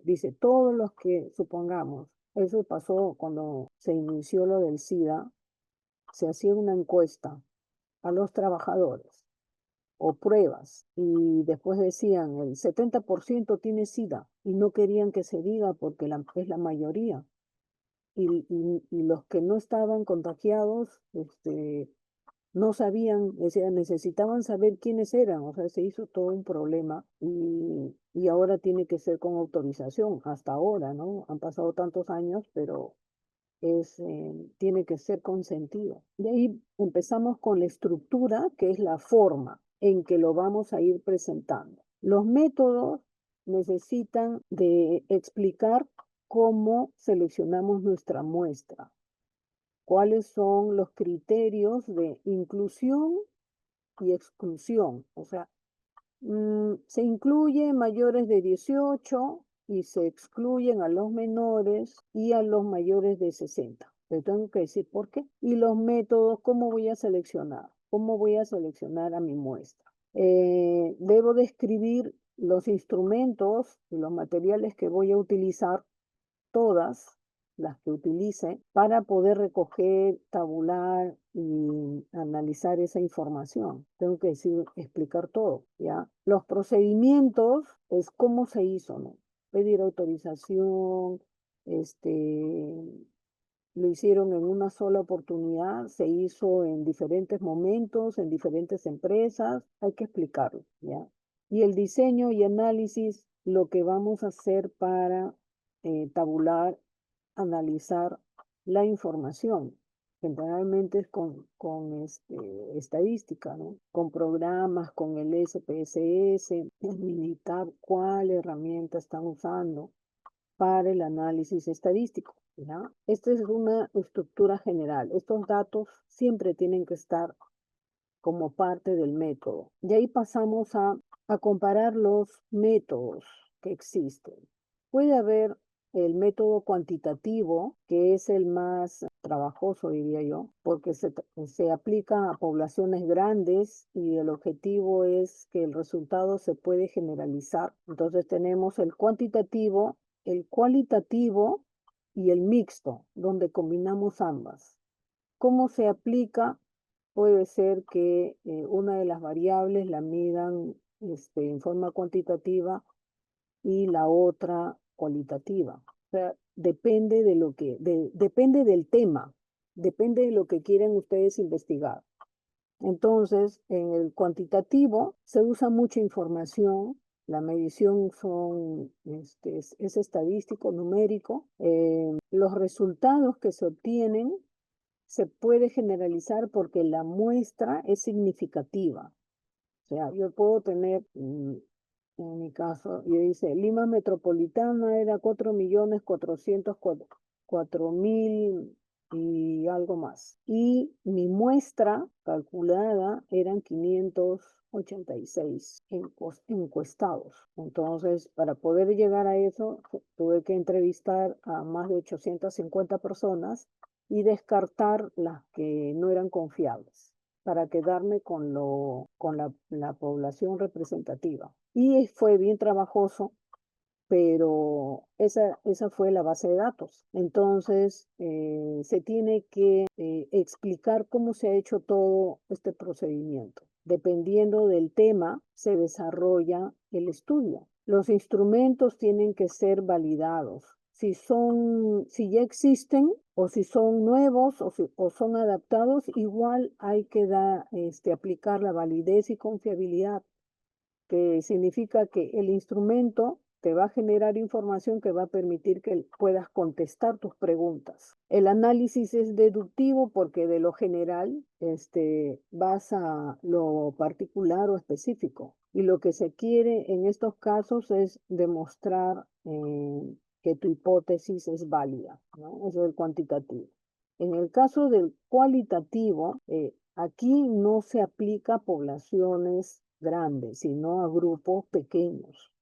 dice, todos los que supongamos, eso pasó cuando se inició lo del SIDA, se hacía una encuesta a los trabajadores o pruebas y después decían el 70% tiene SIDA y no querían que se diga porque es la mayoría. Y los que no estaban contagiados, no sabían, decían, necesitaban saber quiénes eran, o sea, se hizo todo un problema y ahora tiene que ser con autorización, hasta ahora, ¿no? Han pasado tantos años, pero tiene que ser consentido. De ahí empezamos con la estructura, que es la forma en que lo vamos a ir presentando. Los métodos necesitan de explicar cómo seleccionamos nuestra muestra, cuáles son los criterios de inclusión y exclusión. O sea, se incluye mayores de 18 y se excluyen a los menores y a los mayores de 60. Pero tengo que decir por qué. Y los métodos, ¿cómo voy a seleccionar? ¿Cómo voy a seleccionar a mi muestra? Debo describir los instrumentos y los materiales que voy a utilizar, todas las que utilice, para poder recoger, tabular y analizar esa información. Tengo que explicar todo, ¿ya? Los procedimientos es cómo se hizo, ¿no? Pedir autorización, lo hicieron en una sola oportunidad, se hizo en diferentes momentos, en diferentes empresas, hay que explicarlo, ¿ya? Y el diseño y análisis, lo que vamos a hacer para tabular, analizar la información. Generalmente es con estadística, ¿no? Con programas, con el SPSS, el Minitab, cuál herramienta están usando para el análisis estadístico, ¿ya? Esta es una estructura general. Estos datos siempre tienen que estar como parte del método. De ahí pasamos a comparar los métodos que existen. Puede haber el método cuantitativo, que es el más trabajoso, diría yo, porque se aplica a poblaciones grandes y el objetivo es que el resultado se puede generalizar. Entonces tenemos el cuantitativo, el cualitativo y el mixto, donde combinamos ambas. ¿Cómo se aplica? Puede ser que una de las variables la midan en forma cuantitativa y la otra cualitativa. O sea, depende de depende del tema, depende de lo que quieren ustedes investigar. Entonces, en el cuantitativo se usa mucha información, la medición es estadístico, numérico. Los resultados que se obtienen se puede generalizar porque la muestra es significativa. O sea, yo puedo tener, en mi caso, y dice, Lima Metropolitana era 4.404.000 y algo más. Y mi muestra calculada eran 586 encuestados. Entonces, para poder llegar a eso, tuve que entrevistar a más de 850 personas y descartar las que no eran confiables para quedarme con la población representativa. Y fue bien trabajoso, pero esa fue la base de datos. Entonces, se tiene que explicar cómo se ha hecho todo este procedimiento. Dependiendo del tema, se desarrolla el estudio. Los instrumentos tienen que ser validados. Si ya existen o si son nuevos o son adaptados, igual hay que aplicar la validez y confiabilidad, que significa que el instrumento te va a generar información que va a permitir que puedas contestar tus preguntas. El análisis es deductivo porque de lo general vas a lo particular o específico. Y lo que se quiere en estos casos es demostrar que tu hipótesis es válida, ¿no? Eso es el cuantitativo. En el caso del cualitativo, aquí no se aplica a poblaciones grandes, sino a grupos pequeños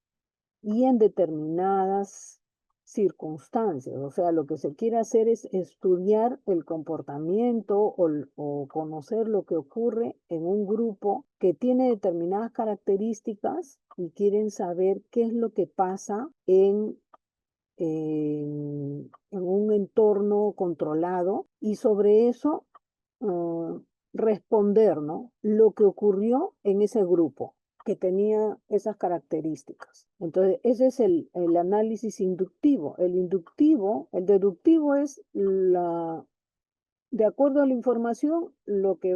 y en determinadas circunstancias. O sea, lo que se quiere hacer es estudiar el comportamiento o conocer lo que ocurre en un grupo que tiene determinadas características y quieren saber qué es lo que pasa en un entorno controlado y sobre eso responder, ¿no? Lo que ocurrió en ese grupo que tenía esas características. Entonces, ese es el análisis inductivo. El deductivo es de acuerdo a la información, qué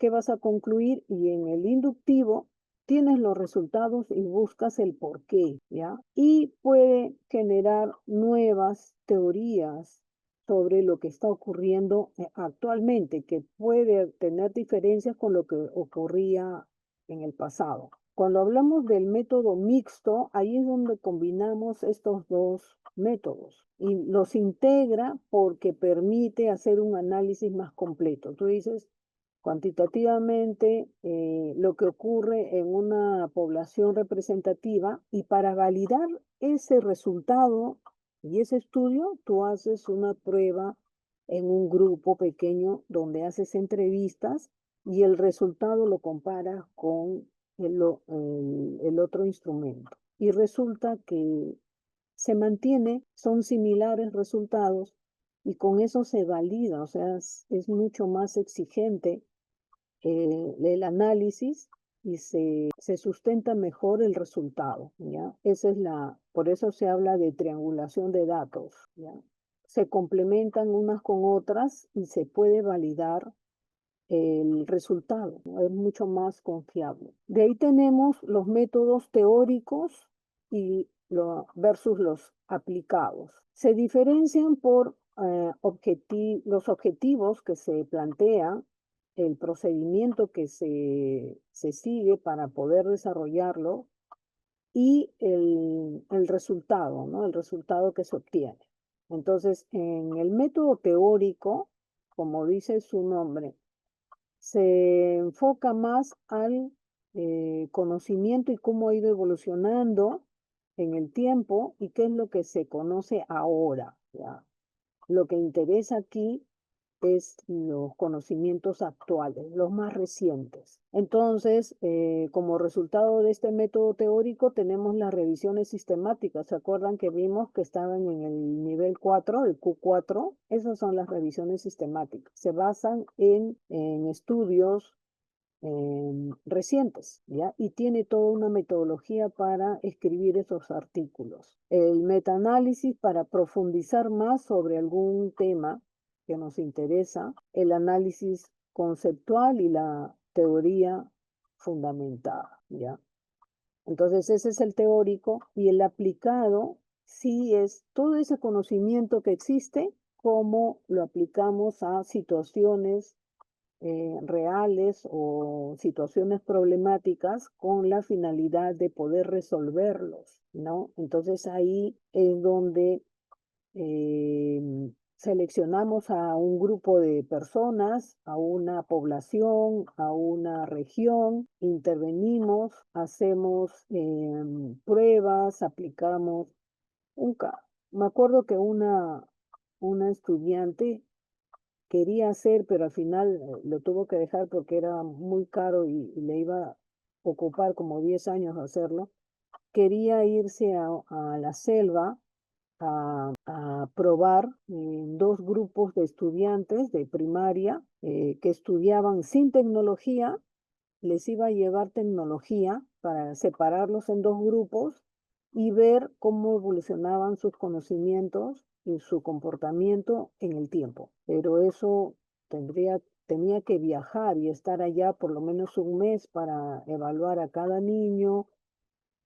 vas a concluir, y en el inductivo tienes los resultados y buscas el por qué, ¿ya? Y puede generar nuevas teorías sobre lo que está ocurriendo actualmente, que puede tener diferencias con lo que ocurría en el pasado. Cuando hablamos del método mixto, ahí es donde combinamos estos dos métodos y los integra porque permite hacer un análisis más completo. Tú dices cuantitativamente lo que ocurre en una población representativa, y para validar ese resultado y ese estudio, tú haces una prueba en un grupo pequeño donde haces entrevistas y el resultado lo comparas con el otro instrumento. Y resulta que se mantiene, son similares resultados y con eso se valida, o sea, es mucho más exigente el análisis y se sustenta mejor el resultado, ¿ya? Por eso se habla de triangulación de datos, ¿ya? Se complementan unas con otras y se puede validar el resultado, ¿no? Es mucho más confiable. De ahí tenemos los métodos teóricos versus los aplicados. Se diferencian por los objetivos que se plantean, el procedimiento que se sigue para poder desarrollarlo y el resultado, ¿no? El resultado que se obtiene. Entonces, en el método teórico, como dice su nombre, se enfoca más al conocimiento y cómo ha ido evolucionando en el tiempo y qué es lo que se conoce ahora, ¿ya? Lo que interesa aquí es los conocimientos actuales, los más recientes. Entonces, como resultado de este método teórico, tenemos las revisiones sistemáticas. ¿Se acuerdan que vimos que estaban en el nivel 4, el Q4? Esas son las revisiones sistemáticas. Se basan en estudios recientes, ¿ya? Y tiene toda una metodología para escribir esos artículos. El metaanálisis para profundizar más sobre algún tema que nos interesa, el análisis conceptual y la teoría fundamentada, ¿ya? Entonces ese es el teórico y el aplicado sí es todo ese conocimiento que existe, cómo lo aplicamos a situaciones reales o situaciones problemáticas con la finalidad de poder resolverlos, ¿no? Entonces ahí es donde seleccionamos a un grupo de personas, a una población, a una región, intervenimos, hacemos pruebas, aplicamos me acuerdo que una estudiante quería hacer, pero al final lo tuvo que dejar porque era muy caro y le iba a ocupar como 10 años hacerlo. Quería irse a la selva a probar en dos grupos de estudiantes de primaria que estudiaban sin tecnología, les iba a llevar tecnología para separarlos en dos grupos y ver cómo evolucionaban sus conocimientos y su comportamiento en el tiempo. Pero eso tenía que viajar y estar allá por lo menos un mes para evaluar a cada niño,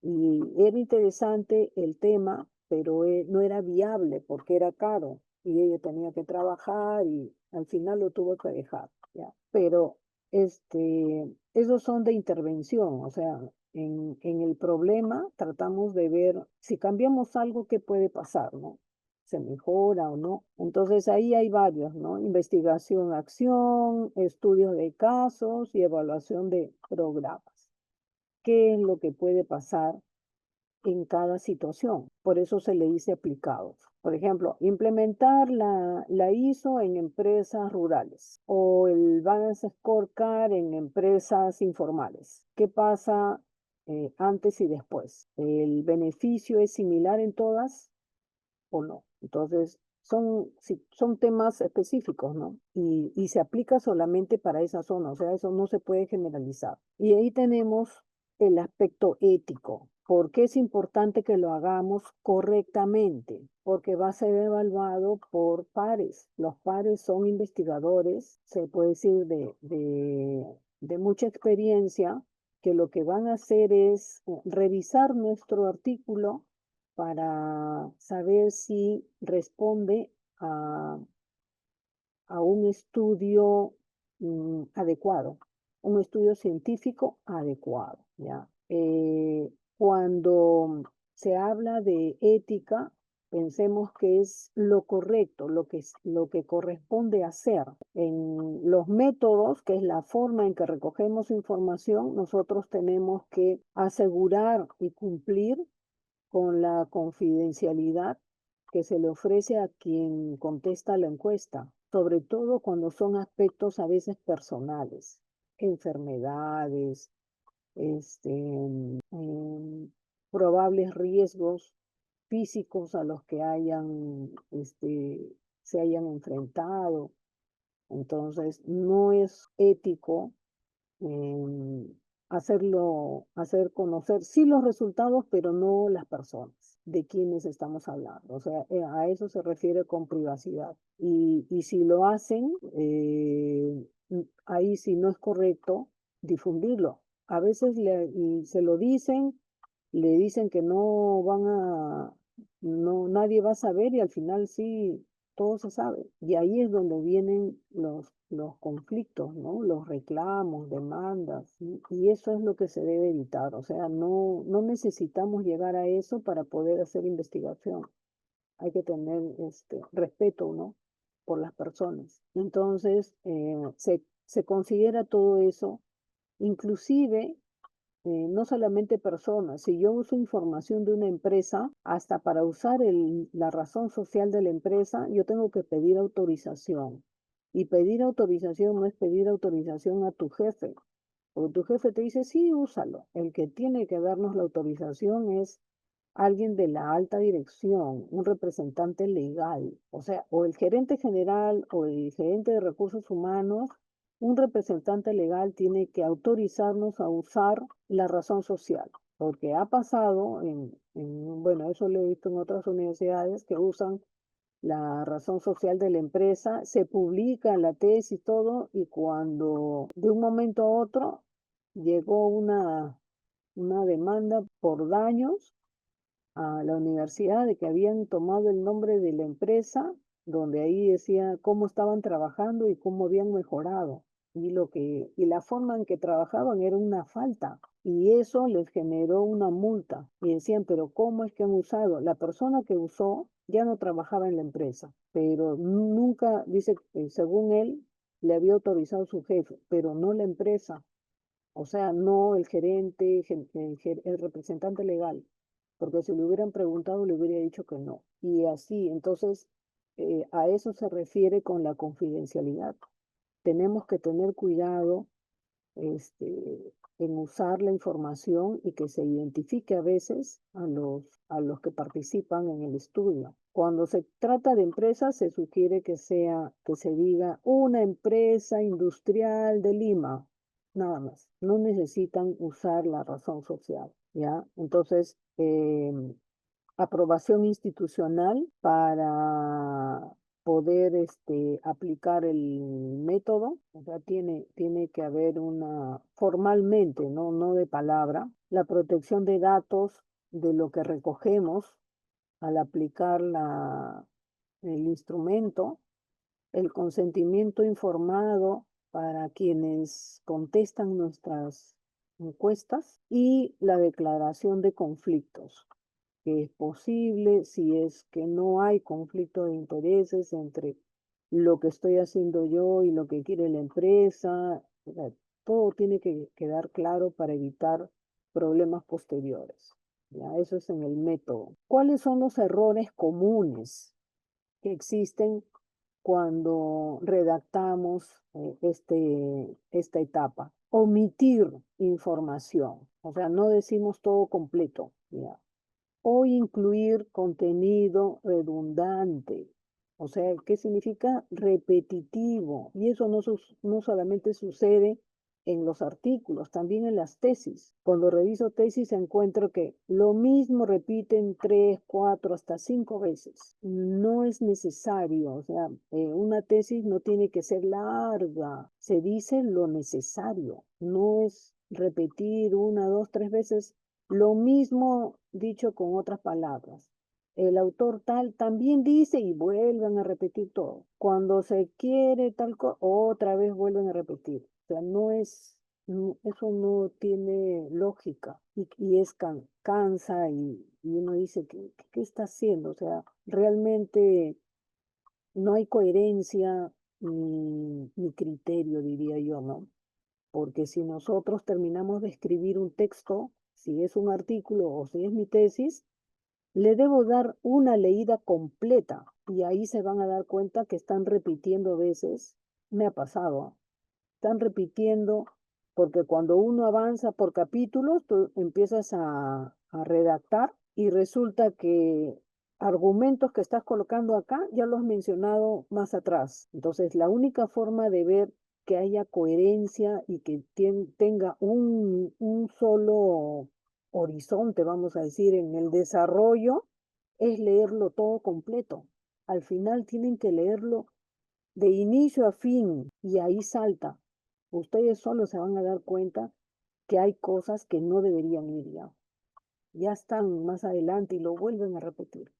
y era interesante el tema, pero no era viable porque era caro y ella tenía que trabajar y al final lo tuvo que dejar, ¿ya? Pero esos son de intervención, o sea, en el problema tratamos de ver si cambiamos algo, qué puede pasar, ¿no? ¿Se mejora o no? Entonces ahí hay varios, ¿no? Investigación, acción, estudios de casos y evaluación de programas. ¿Qué es lo que puede pasar en cada situación? Por eso se le dice aplicados. Por ejemplo, implementar la ISO en empresas rurales o el Balance Scorecard en empresas informales. ¿Qué pasa antes y después? ¿El beneficio es similar en todas o no? Entonces, son temas específicos, ¿no? Y se aplica solamente para esa zona, o sea, eso no se puede generalizar. Y ahí tenemos el aspecto ético. ¿Por qué es importante que lo hagamos correctamente? Porque va a ser evaluado por pares. Los pares son investigadores, se puede decir, de mucha experiencia, que lo que van a hacer es revisar nuestro artículo para saber si responde a un estudio adecuado, un estudio científico adecuado, ¿ya? Cuando se habla de ética, pensemos que es lo correcto, lo que corresponde hacer. En los métodos, que es la forma en que recogemos información, nosotros tenemos que asegurar y cumplir con la confidencialidad que se le ofrece a quien contesta la encuesta, sobre todo cuando son aspectos a veces personales, enfermedades, probables riesgos físicos a los que se hayan enfrentado. Entonces, no es ético em, hacer conocer, sí los resultados, pero no las personas de quienes estamos hablando. O sea, a eso se refiere con privacidad. Y si lo hacen, ahí sí no es correcto difundirlo. A veces y se lo dicen, le dicen que nadie va a saber y al final sí, todo se sabe. Y ahí es donde vienen los conflictos, ¿no? Los reclamos, demandas, ¿sí? Y eso es lo que se debe evitar. O sea, no necesitamos llegar a eso para poder hacer investigación. Hay que tener respeto, ¿no? Por las personas. Entonces, se considera todo eso, inclusive no solamente personas. Si yo uso información de una empresa, hasta para usar la razón social de la empresa, yo tengo que pedir autorización. Y pedir autorización no es pedir autorización a tu jefe, porque tu jefe te dice, sí, úsalo. El que tiene que darnos la autorización es alguien de la alta dirección, un representante legal, o sea, o el gerente general o el gerente de recursos humanos, un representante legal tiene que autorizarnos a usar la razón social, porque ha pasado bueno, eso lo he visto en otras universidades que usan la razón social de la empresa, se publica la tesis y todo, y cuando de un momento a otro llegó una demanda por daños a la universidad de que habían tomado el nombre de la empresa, donde ahí decía cómo estaban trabajando y cómo habían mejorado. Y la forma en que trabajaban era una falta. Y eso les generó una multa. Y decían, pero ¿cómo es que han usado? La persona que usó ya no trabajaba en la empresa, pero nunca, dice, según él, le había autorizado su jefe, pero no la empresa. O sea, no el gerente, el representante legal, porque si le hubieran preguntado le hubiera dicho que no. Y así, entonces, a eso se refiere con la confidencialidad. Tenemos que tener cuidado en usar la información y que se identifique a veces a los que participan en el estudio. Cuando se trata de empresas, se sugiere que se diga una empresa industrial de Lima, nada más. No necesitan usar la razón social, ¿ya? Entonces, aprobación institucional para poder aplicar el método, o sea, tiene que haber una, formalmente, no de palabra, la protección de datos de lo que recogemos al aplicar el instrumento, el consentimiento informado para quienes contestan nuestras encuestas y la declaración de conflictos que es posible si es que no hay conflicto de intereses entre lo que estoy haciendo yo y lo que quiere la empresa. O sea, todo tiene que quedar claro para evitar problemas posteriores. ¿Ya? Eso es en el método. ¿Cuáles son los errores comunes que existen cuando redactamos esta etapa? Omitir información, o sea, no decimos todo completo, ¿ya? O incluir contenido redundante. O sea, ¿qué significa repetitivo? Y eso no solamente sucede en los artículos, también en las tesis. Cuando reviso tesis encuentro que lo mismo repiten 3, 4, hasta 5 veces. No es necesario, o sea, una tesis no tiene que ser larga, se dice lo necesario, no es repetir 1, 2, 3 veces lo mismo dicho con otras palabras. El autor tal también dice y vuelven a repetir todo. Cuando se quiere tal cosa, otra vez vuelven a repetir. O sea, eso no tiene lógica y cansa y uno dice, ¿qué está haciendo? O sea, realmente no hay coherencia ni criterio, diría yo, ¿no? Porque si nosotros terminamos de escribir un texto, si es un artículo o si es mi tesis, le debo dar una leída completa y ahí se van a dar cuenta que están repitiendo veces. Me ha pasado, están repitiendo porque cuando uno avanza por capítulos, tú empiezas a redactar y resulta que argumentos que estás colocando acá ya los has mencionado más atrás. Entonces, la única forma de ver que haya coherencia y que tenga un solo horizonte, vamos a decir, en el desarrollo, es leerlo todo completo. Al final tienen que leerlo de inicio a fin y ahí salta. Ustedes solo se van a dar cuenta que hay cosas que no deberían ir ya. Ya están más adelante y lo vuelven a repetir.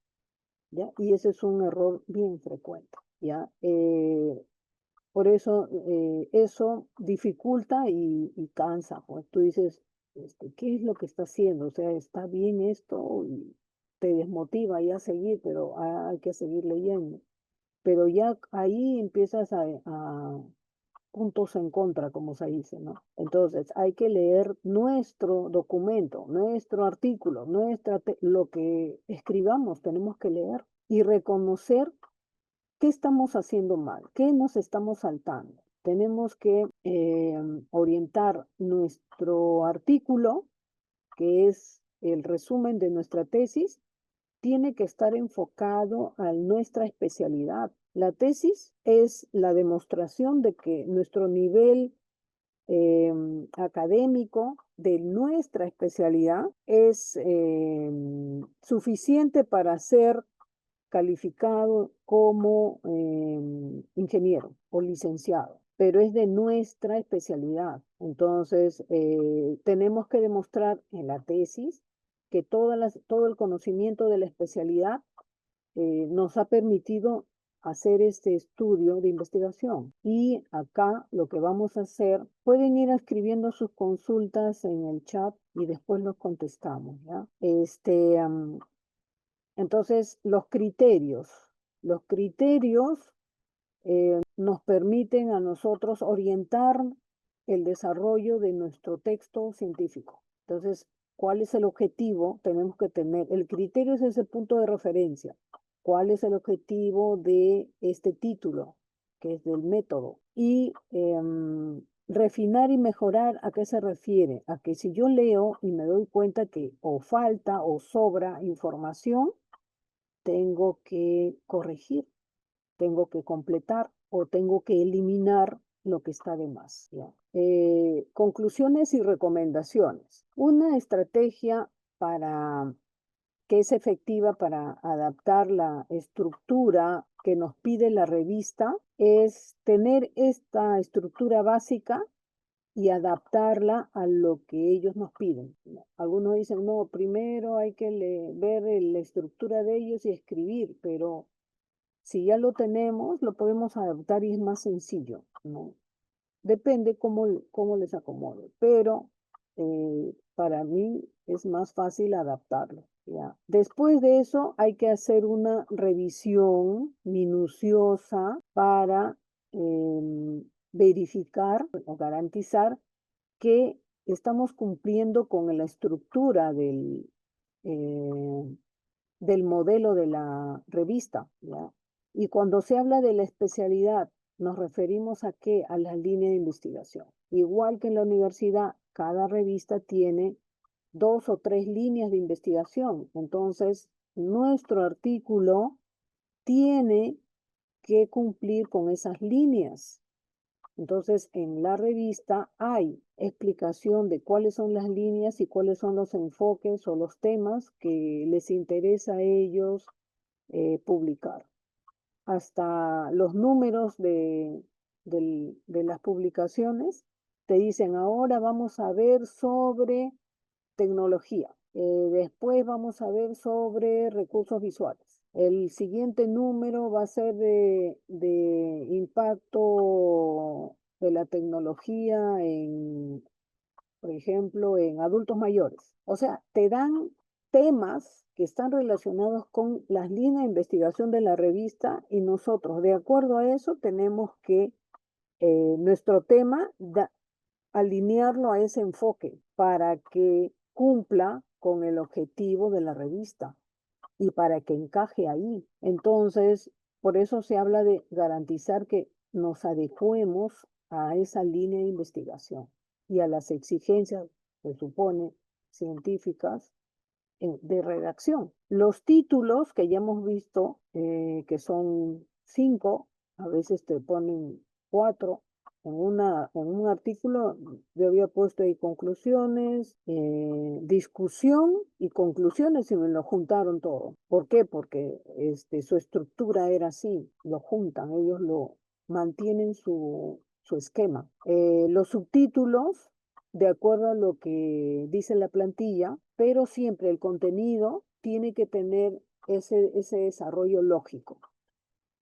¿Ya? Y ese es un error bien frecuente. ¿Ya? Por eso eso dificulta y cansa. Pues tú dices, ¿qué es lo que está haciendo? O sea, está bien esto y te desmotiva ya a seguir, pero hay que seguir leyendo. Pero ya ahí empiezas a puntos en contra, como se dice, ¿no? Entonces, hay que leer nuestro documento, nuestro artículo, lo que escribamos, tenemos que leer y reconocer ¿qué estamos haciendo mal? ¿Qué nos estamos saltando? Tenemos que orientar nuestro artículo, que es el resumen de nuestra tesis, tiene que estar enfocado a nuestra especialidad. La tesis es la demostración de que nuestro nivel académico de nuestra especialidad es suficiente para ser calificado como ingeniero o licenciado, pero es de nuestra especialidad. Entonces, tenemos que demostrar en la tesis que todo el conocimiento de la especialidad nos ha permitido hacer este estudio de investigación. Y acá lo que vamos a hacer, pueden ir escribiendo sus consultas en el chat y después los contestamos, ¿ya? Entonces, los criterios nos permiten a nosotros orientar el desarrollo de nuestro texto científico. Entonces, ¿cuál es el objetivo? Tenemos que tener, el criterio es ese punto de referencia. ¿Cuál es el objetivo de este título, que es del método? Y refinar y mejorar, ¿a qué se refiere? A que si yo leo y me doy cuenta que o falta o sobra información, tengo que corregir, tengo que completar o tengo que eliminar lo que está de más. ¿Ya? Conclusiones y recomendaciones. Una estrategia que es efectiva para adaptar la estructura que nos pide la revista es tener esta estructura básica y adaptarla a lo que ellos nos piden. Algunos dicen, no, primero hay que ver la estructura de ellos y escribir, pero si ya lo tenemos, lo podemos adaptar y es más sencillo, ¿no? Depende cómo les acomode, pero para mí es más fácil adaptarlo, ¿ya? Después de eso hay que hacer una revisión minuciosa para verificar o garantizar que estamos cumpliendo con la estructura del modelo de la revista, ¿ya? Y cuando se habla de la especialidad, nos referimos a qué? A la línea de investigación. Igual que en la universidad, cada revista tiene 2 o 3 líneas de investigación. Entonces, nuestro artículo tiene que cumplir con esas líneas. Entonces, en la revista hay explicación de cuáles son las líneas y cuáles son los enfoques o los temas que les interesa a ellos publicar. Hasta los números de las publicaciones te dicen, ahora vamos a ver sobre tecnología. Después vamos a ver sobre recursos visuales. El siguiente número va a ser de impacto de la tecnología por ejemplo, en adultos mayores. O sea, te dan temas que están relacionados con las líneas de investigación de la revista y nosotros, de acuerdo a eso, tenemos que nuestro tema alinearlo a ese enfoque para que cumpla con el objetivo de la revista y para que encaje ahí. Entonces, por eso se habla de garantizar que nos adecuemos a esa línea de investigación y a las exigencias, se supone, científicas de redacción. Los títulos que ya hemos visto, que son 5, a veces te ponen 4. En un artículo yo había puesto ahí conclusiones, discusión y conclusiones y me lo juntaron todo. ¿Por qué? Porque su estructura era así, lo juntan, ellos lo mantienen su esquema. Los subtítulos de acuerdo a lo que dice la plantilla, pero siempre el contenido tiene que tener ese desarrollo lógico,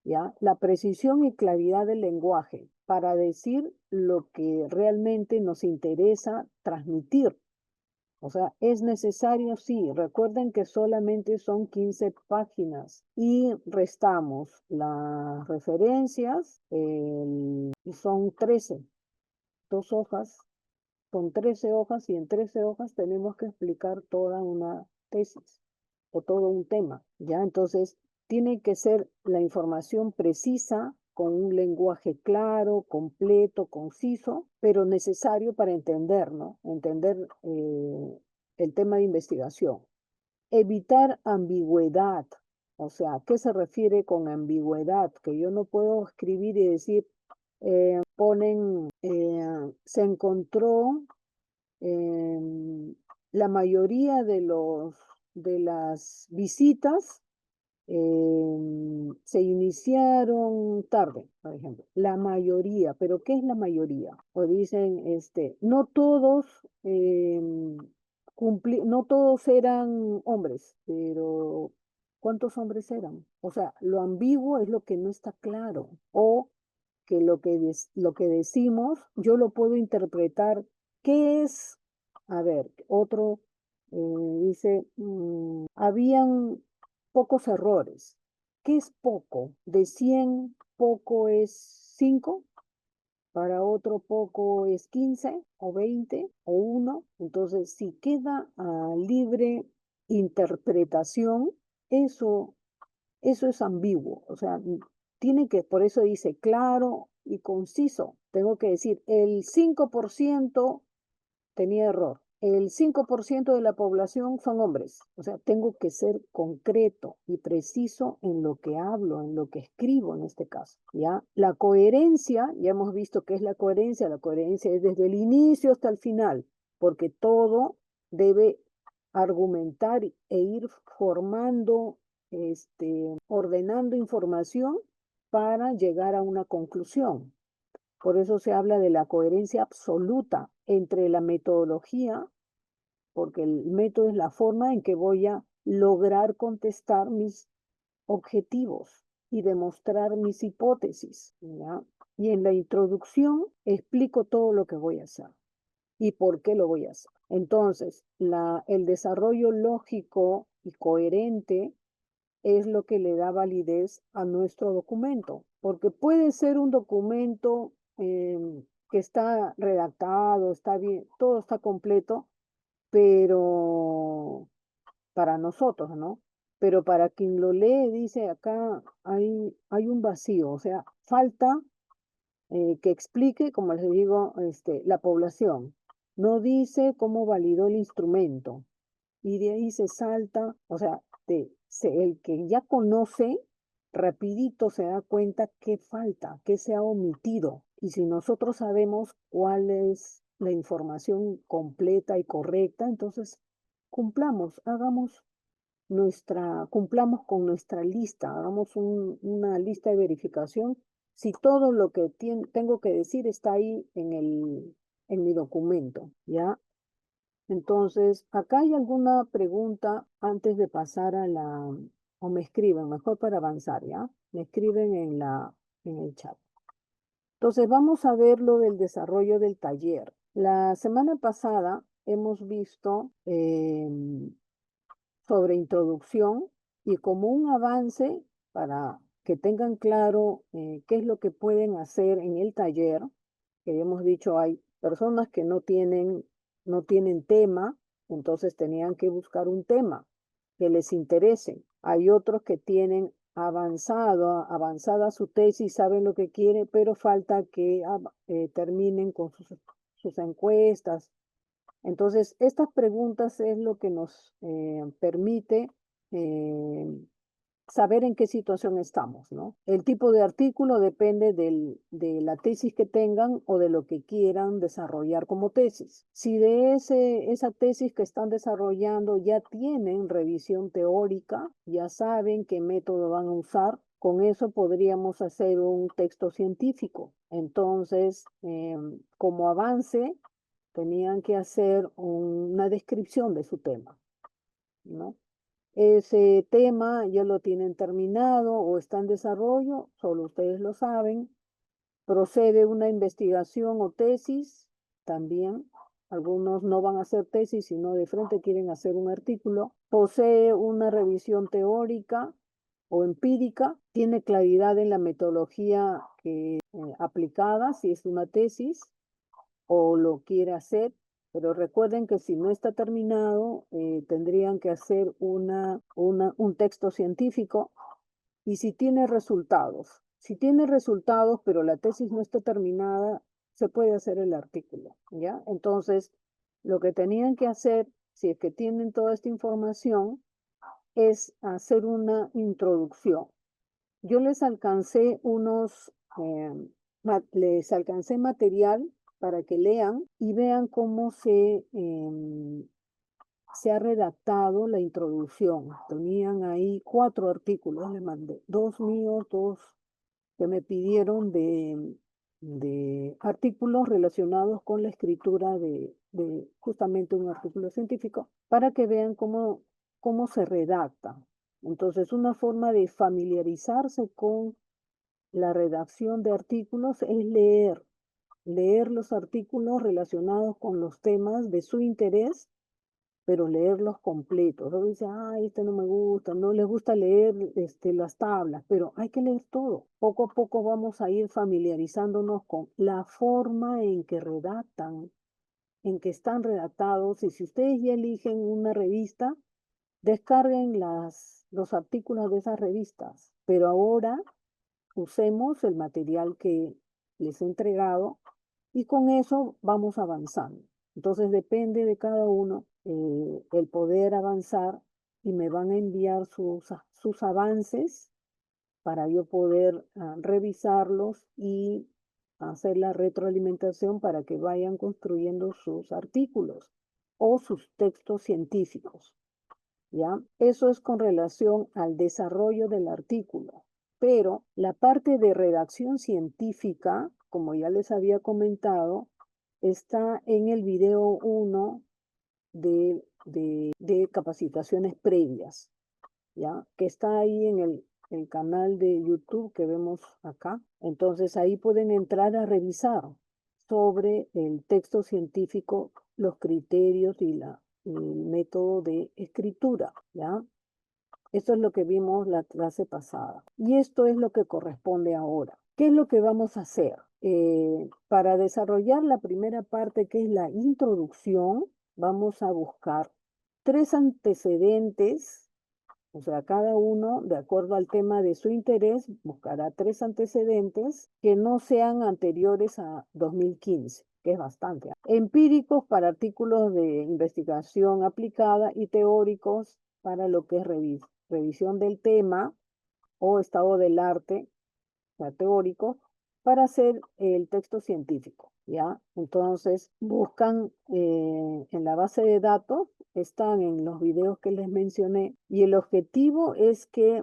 ¿ya? La precisión y claridad del lenguaje para decir lo que realmente nos interesa transmitir. O sea, es necesario, sí, recuerden que solamente son 15 páginas y restamos las referencias y son 13, 2 hojas. Son 13 hojas y en 13 hojas tenemos que explicar toda una tesis o todo un tema, ¿ya? Entonces, tiene que ser la información precisa, con un lenguaje claro, completo, conciso, pero necesario para entender, ¿no? Entender el tema de investigación. Evitar ambigüedad. O sea, ¿a qué se refiere con ambigüedad? Que yo no puedo escribir y decir, se encontró la mayoría de las visitas se iniciaron tarde, por ejemplo. La mayoría, pero ¿qué es la mayoría? O dicen, no todos, no todos eran hombres, pero ¿cuántos hombres eran? O sea, lo ambiguo es lo que no está claro. O que lo que decimos, yo lo puedo interpretar. ¿Qué es? A ver, otro dice, habían pocos errores. ¿Qué es poco? De 100, poco es 5, para otro poco es 15 o 20 o 1. Entonces, si queda a libre interpretación, eso eso es ambiguo, o sea, tiene que, por eso dice claro y conciso. Tengo que decir, el 5% tenía error. El 5% de la población son hombres. O sea, tengo que ser concreto y preciso en lo que hablo, en lo que escribo en este caso, ¿ya? La coherencia, ya hemos visto qué es la coherencia. La coherencia es desde el inicio hasta el final, porque todo debe argumentar e ir formando, ordenando información para llegar a una conclusión. Por eso se habla de la coherencia absoluta entre la metodología, porque el método es la forma en que voy a lograr contestar mis objetivos y demostrar mis hipótesis, ¿ya? Y en la introducción explico todo lo que voy a hacer y por qué lo voy a hacer. Entonces, el desarrollo lógico y coherente es lo que le da validez a nuestro documento, porque puede ser un documento que está redactado, está bien, todo está completo, pero para nosotros, ¿no? Pero para quien lo lee, dice acá hay un vacío, o sea, falta que explique, como les digo, la población. No dice cómo validó el instrumento, y de ahí se salta, o sea, el que ya conoce, rapidito se da cuenta qué falta, qué se ha omitido. Y si nosotros sabemos cuál es la información completa y correcta, entonces cumplamos con nuestra lista, hagamos una lista de verificación si todo lo que tengo que decir está ahí en mi documento, ¿ya? Entonces, acá hay alguna pregunta antes de pasar o me escriben, mejor para avanzar, ¿ya? Me escriben en el chat. Entonces, vamos a ver lo del desarrollo del taller. La semana pasada hemos visto sobre introducción y como un avance para que tengan claro qué es lo que pueden hacer en el taller, que hemos dicho hay personas que no tienen tema, entonces tenían que buscar un tema que les interese. Hay otros que tienen avanzada su tesis, saben lo que quieren, pero falta que terminen con sus encuestas. Entonces, estas preguntas es lo que nos permite eh, saber en qué situación estamos, ¿no? El tipo de artículo depende de la tesis que tengan o de lo que quieran desarrollar como tesis. Si de esa tesis que están desarrollando ya tienen revisión teórica, ya saben qué método van a usar, con eso podríamos hacer un texto científico. Entonces, como avance, tenían que hacer una descripción de su tema, ¿no? Ese tema ya lo tienen terminado o está en desarrollo, solo ustedes lo saben. Procede una investigación o tesis, también. Algunos no van a hacer tesis, sino de frente quieren hacer un artículo. Posee una revisión teórica o empírica. Tiene claridad en la metodología aplicada, si es una tesis o lo quiere hacer, pero recuerden que si no está terminado, tendrían que hacer un texto científico y si tiene resultados. Si tiene resultados, pero la tesis no está terminada, se puede hacer el artículo, ¿ya? Entonces, lo que tenían que hacer, si es que tienen toda esta información, es hacer una introducción. Yo les alcancé les alcancé material para que lean y vean cómo se ha redactado la introducción. Tenían ahí 4 artículos, les mandé, 2 míos, 2 que me pidieron de artículos relacionados con la escritura de justamente un artículo científico, para que vean cómo se redacta. Entonces, una forma de familiarizarse con la redacción de artículos es leer los artículos relacionados con los temas de su interés, pero leerlos completos. Luego dice, ay, este no me gusta, no les gusta leer las tablas, pero hay que leer todo. Poco a poco vamos a ir familiarizándonos con la forma en que redactan, en que están redactados, y si ustedes ya eligen una revista, descarguen los artículos de esas revistas, pero ahora usemos el material que les he entregado y con eso vamos avanzando. Entonces depende de cada uno el poder avanzar, y me van a enviar sus avances para yo poder revisarlos y hacer la retroalimentación para que vayan construyendo sus artículos o sus textos científicos. ¿Ya? Eso es con relación al desarrollo del artículo. Pero la parte de redacción científica, como ya les había comentado, está en el video 1 de capacitaciones previas, ¿ya? Que está ahí en el canal de YouTube que vemos acá. Entonces ahí pueden entrar a revisar sobre el texto científico, los criterios y el método de escritura, ¿ya? Esto es lo que vimos la clase pasada. Y esto es lo que corresponde ahora. ¿Qué es lo que vamos a hacer? Para desarrollar la primera parte, que es la introducción, vamos a buscar 3 antecedentes. O sea, cada uno, de acuerdo al tema de su interés, buscará 3 antecedentes que no sean anteriores a 2015, que es bastante. Empíricos para artículos de investigación aplicada y teóricos para lo que es revisión del tema o estado del arte, o sea, teórico, para hacer el texto científico, ¿ya? Entonces, buscan en la base de datos, están en los videos que les mencioné, y el objetivo es que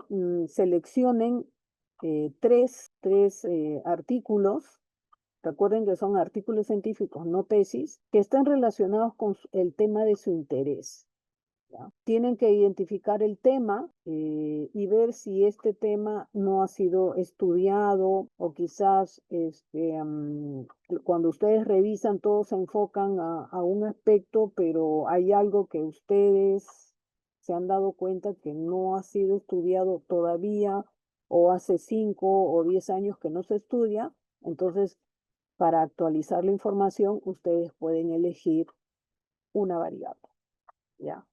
seleccionen 3 artículos. Recuerden que son artículos científicos, no tesis, que estén relacionados con el tema de su interés. ¿Ya? Tienen que identificar el tema y ver si este tema no ha sido estudiado, o quizás cuando ustedes revisan todos se enfocan a un aspecto, pero hay algo que ustedes se han dado cuenta que no ha sido estudiado todavía, o hace 5 o 10 años que no se estudia. Entonces, para actualizar la información, ustedes pueden elegir una variable, ¿ya?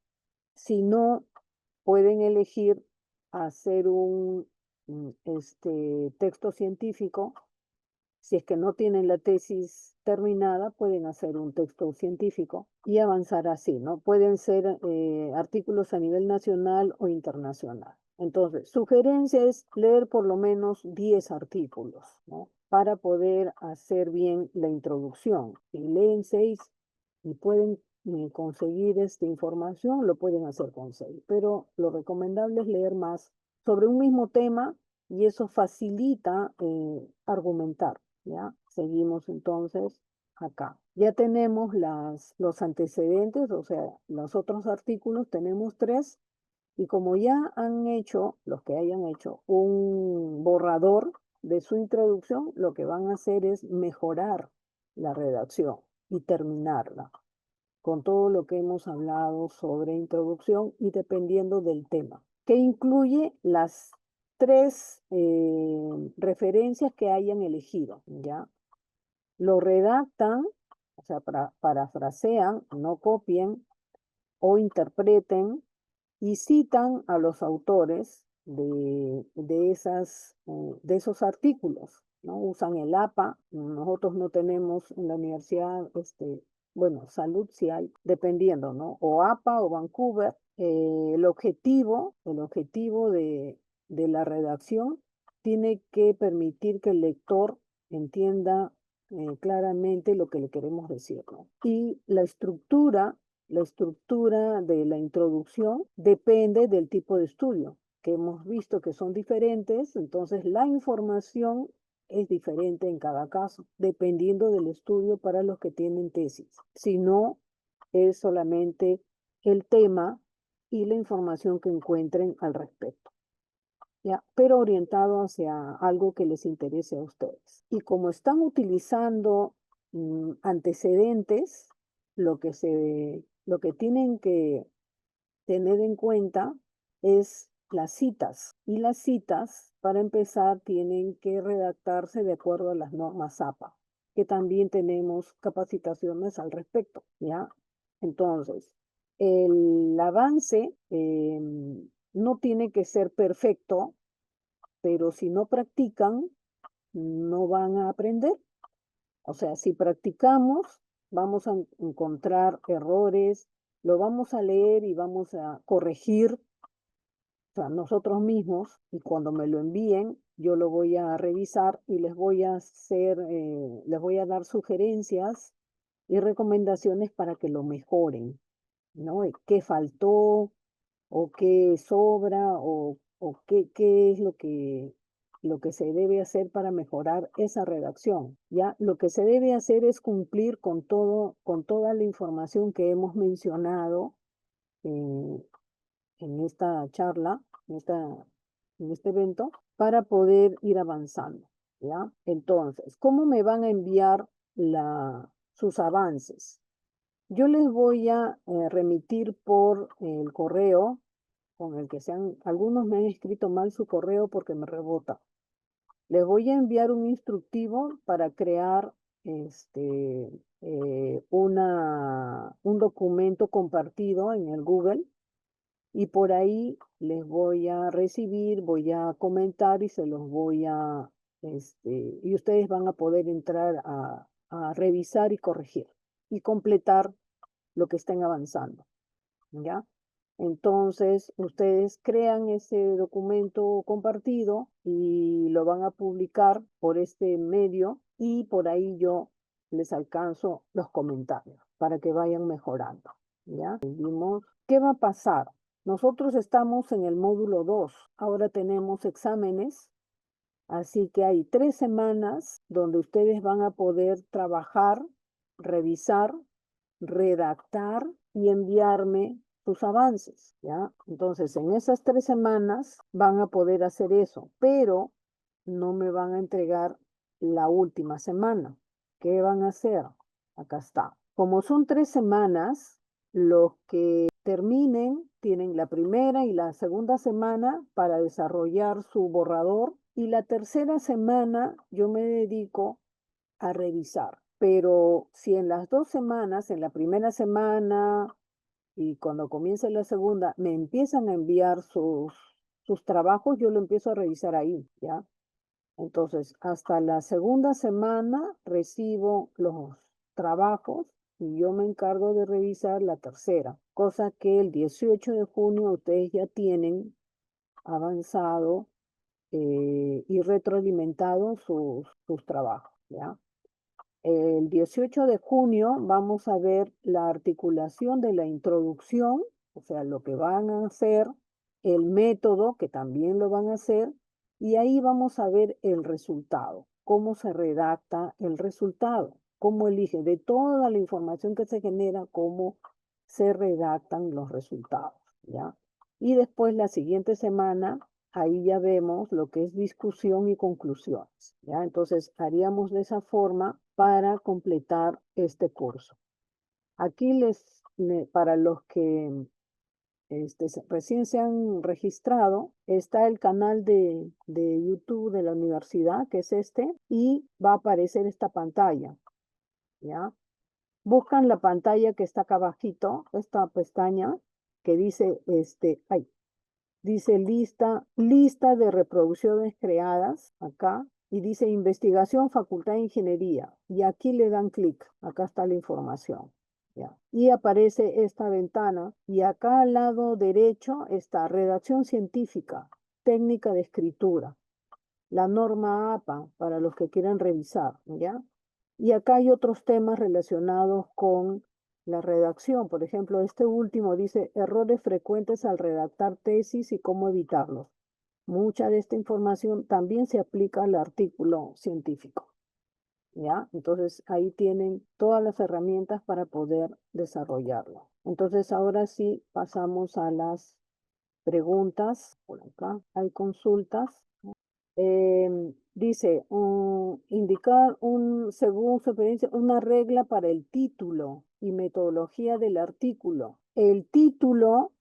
Si no, pueden elegir hacer un texto científico. Si es que no tienen la tesis terminada, pueden hacer un texto científico y avanzar así, ¿no? Pueden ser artículos a nivel nacional o internacional. Entonces, sugerencia es leer por lo menos 10 artículos, ¿no? Para poder hacer bien la introducción. Si leen 6 y pueden conseguir esta información, lo pueden hacer con 6, pero lo recomendable es leer más sobre un mismo tema, y eso facilita argumentar, ¿ya? Seguimos entonces acá. Ya tenemos los antecedentes, o sea, los otros artículos, tenemos 3, y como ya han hecho, los que hayan hecho un borrador de su introducción, lo que van a hacer es mejorar la redacción y terminarla con todo lo que hemos hablado sobre introducción, y dependiendo del tema, que incluye las 3 referencias que hayan elegido, ¿ya? Lo redactan, o sea, parafrasean, no copien o interpreten, y citan a los autores de esos artículos, ¿no? Usan el APA, nosotros no tenemos en la universidad, bueno, salud sí hay, dependiendo, ¿no? O APA o Vancouver. El objetivo de la redacción tiene que permitir que el lector entienda claramente lo que le queremos decir, ¿no? Y la estructura de la introducción depende del tipo de estudio, que hemos visto que son diferentes, entonces la información es diferente en cada caso, dependiendo del estudio para los que tienen tesis. Si no, es solamente el tema y la información que encuentren al respecto, ¿ya? Pero orientado hacia algo que les interese a ustedes. Y como están utilizando antecedentes, lo que tienen que tener en cuenta es las citas. Y las citas, para empezar, tienen que redactarse de acuerdo a las normas APA, que también tenemos capacitaciones al respecto, ¿ya? Entonces, el avance no tiene que ser perfecto, pero si no practican, no van a aprender. O sea, si practicamos, vamos a encontrar errores, lo vamos a leer y vamos a corregir, o sea, nosotros mismos, y cuando me lo envíen, yo lo voy a revisar y les voy a dar sugerencias y recomendaciones para que lo mejoren, ¿no? ¿Qué faltó? ¿O qué sobra? ¿O qué es lo que se debe hacer para mejorar esa redacción? ¿Ya? Lo que se debe hacer es cumplir con toda la información que hemos mencionado en, en esta charla, en este evento, para poder ir avanzando, ¿ya? Entonces, ¿cómo me van a enviar sus avances? Yo les voy a remitir por el correo con el que algunos me han escrito mal su correo porque me rebota. Les voy a enviar un instructivo para crear un documento compartido en el Google, y por ahí les voy a recibir, voy a comentar y se los y ustedes van a poder entrar a revisar y corregir y completar lo que estén avanzando, ¿ya? Entonces, ustedes crean ese documento compartido y lo van a publicar por este medio, y por ahí yo les alcanzo los comentarios para que vayan mejorando, ¿ya? Vimos, ¿qué va a pasar? Nosotros estamos en el módulo 2, ahora tenemos exámenes, así que hay 3 semanas donde ustedes van a poder trabajar, revisar, redactar y enviarme sus avances, ¿ya? Entonces, en esas 3 semanas van a poder hacer eso, pero no me van a entregar la última semana. ¿Qué van a hacer? Acá está. Como son 3 semanas, los que terminen tienen la primera y la segunda semana para desarrollar su borrador, y la tercera semana yo me dedico a revisar. Pero si en las 2 semanas, en la primera semana y cuando comience la segunda, me empiezan a enviar sus trabajos, yo lo empiezo a revisar ahí, ¿ya? Entonces, hasta la segunda semana recibo los trabajos y yo me encargo de revisar la tercera, cosa que el 18 de junio ustedes ya tienen avanzado y retroalimentado sus trabajos, ¿ya? El 18 de junio vamos a ver la articulación de la introducción, o sea, lo que van a hacer, el método, que también lo van a hacer, y ahí vamos a ver el resultado, cómo se redacta el resultado, cómo elige de toda la información que se genera, cómo se redactan los resultados, ¿ya? Y después la siguiente semana, ahí ya vemos lo que es discusión y conclusiones, ¿ya? Entonces, haríamos de esa forma para completar este curso. Aquí para los que recién se han registrado, está el canal de YouTube de la universidad, que es este, y va a aparecer esta pantalla, ¿ya? Buscan la pantalla que está acá abajito, esta pestaña que dice, ay, Dice lista de reproducciones creadas, acá, y dice investigación, facultad de ingeniería. Y aquí le dan clic, acá está la información. ¿Ya? Y aparece esta ventana, y acá al lado derecho está redacción científica, técnica de escritura, la norma APA para los que quieran revisar, ¿ya? Y acá hay otros temas relacionados con la redacción. Por ejemplo, este último dice errores frecuentes al redactar tesis y cómo evitarlos. Mucha de esta información también se aplica al artículo científico, ¿ya? Entonces ahí tienen todas las herramientas para poder desarrollarlo. Entonces ahora sí pasamos a las preguntas. Por acá hay consultas. Dice, indicar según su experiencia, una regla para el título y metodología del artículo. El título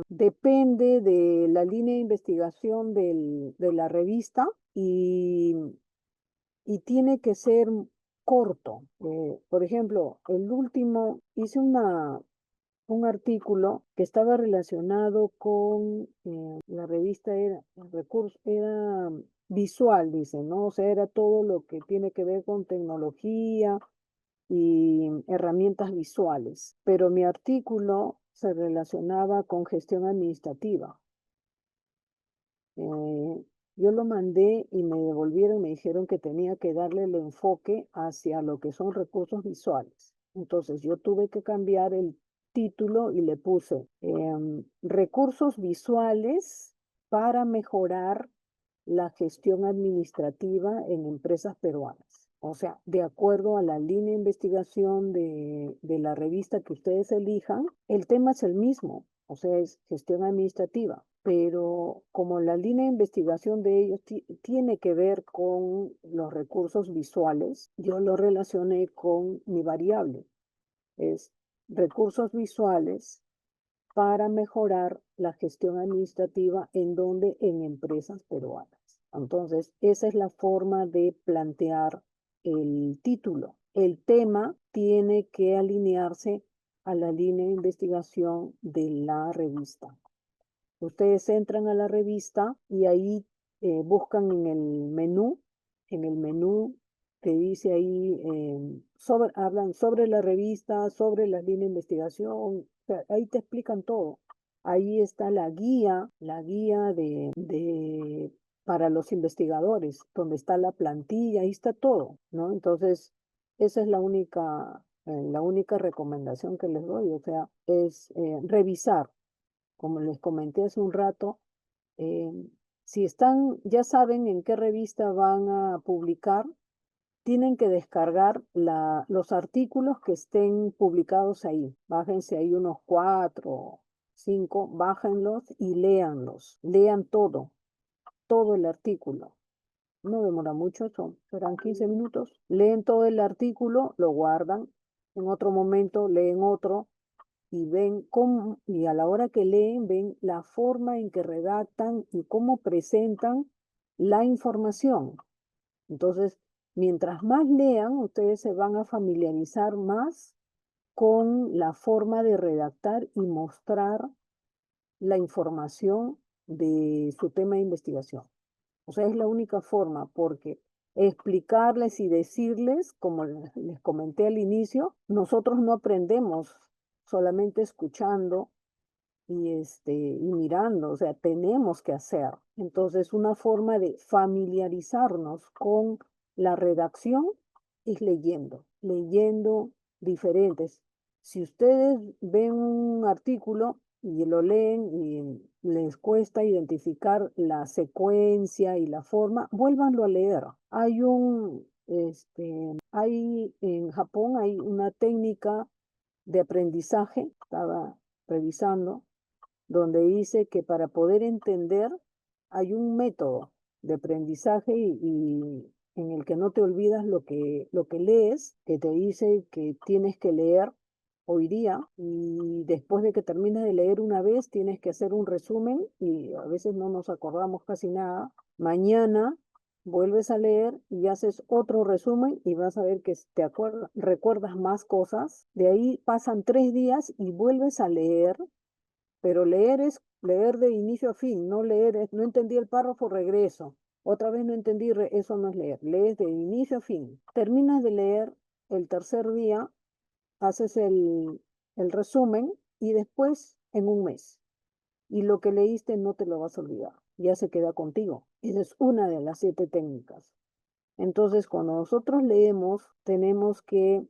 depende de la línea de investigación de la revista y tiene que ser corto. Por ejemplo, el último, hice un artículo que estaba relacionado con la revista era, el recurso era visual, dice, ¿no? O sea, era todo lo que tiene que ver con tecnología y herramientas visuales, pero mi artículo se relacionaba con gestión administrativa. Yo lo mandé y me devolvieron, me dijeron que tenía que darle el enfoque hacia lo que son recursos visuales. Entonces yo tuve que cambiar el título y le puse recursos visuales para mejorar la gestión administrativa en empresas peruanas. O sea, de acuerdo a la línea de investigación de la revista que ustedes elijan, el tema es el mismo, o sea, es gestión administrativa, pero como la línea de investigación de ellos tiene que ver con los recursos visuales, yo lo relacioné con mi variable, es recursos visuales para mejorar la gestión administrativa en empresas peruanas. Entonces, esa es la forma de plantear el título. El tema tiene que alinearse a la línea de investigación de la revista. Ustedes entran a la revista y ahí buscan en el menú que dice ahí, hablan sobre la revista, sobre las líneas de investigación, o sea, ahí te explican todo. Ahí está la guía para los investigadores, donde está la plantilla, ahí está todo, ¿no? Entonces, esa es la única recomendación que les doy, o sea, es revisar como les comenté hace un rato, eh, si ya saben en qué revista van a publicar, tienen que descargar los artículos que estén publicados ahí. Bájense ahí unos 4, 5, bájenlos y léanlos. Lean todo el artículo. No demora mucho, serán 15 minutos. Leen todo el artículo, lo guardan. En otro momento leen otro y ven cómo, y a la hora que leen, ven la forma en que redactan y cómo presentan la información. Entonces, mientras más lean, ustedes se van a familiarizar más con la forma de redactar y mostrar la información de su tema de investigación. O sea, es la única forma, porque explicarles y decirles, como les comenté al inicio, nosotros no aprendemos solamente escuchando y mirando, o sea, tenemos que hacer. Entonces, una forma de familiarizarnos con la redacción es leyendo diferentes. Si ustedes ven un artículo y lo leen y les cuesta identificar la secuencia y la forma, vuélvanlo a leer. En Japón hay una técnica de aprendizaje, estaba revisando, donde dice que para poder entender hay un método de aprendizaje y en el que no te olvidas lo que lees, que te dice que tienes que leer hoy día y después de que termines de leer una vez tienes que hacer un resumen y a veces no nos acordamos casi nada. Mañana vuelves a leer y haces otro resumen y vas a ver que recuerdas más cosas. De ahí pasan 3 días y vuelves a leer, pero leer es leer de inicio a fin, no leer, no entendí el párrafo, regreso. Otra vez no entendí, eso no es leer, lees de inicio a fin. Terminas de leer el tercer día, haces el resumen y después en un mes. Y lo que leíste no te lo vas a olvidar, ya se queda contigo. Esa es una de las 7 técnicas. Entonces, cuando nosotros leemos, tenemos que,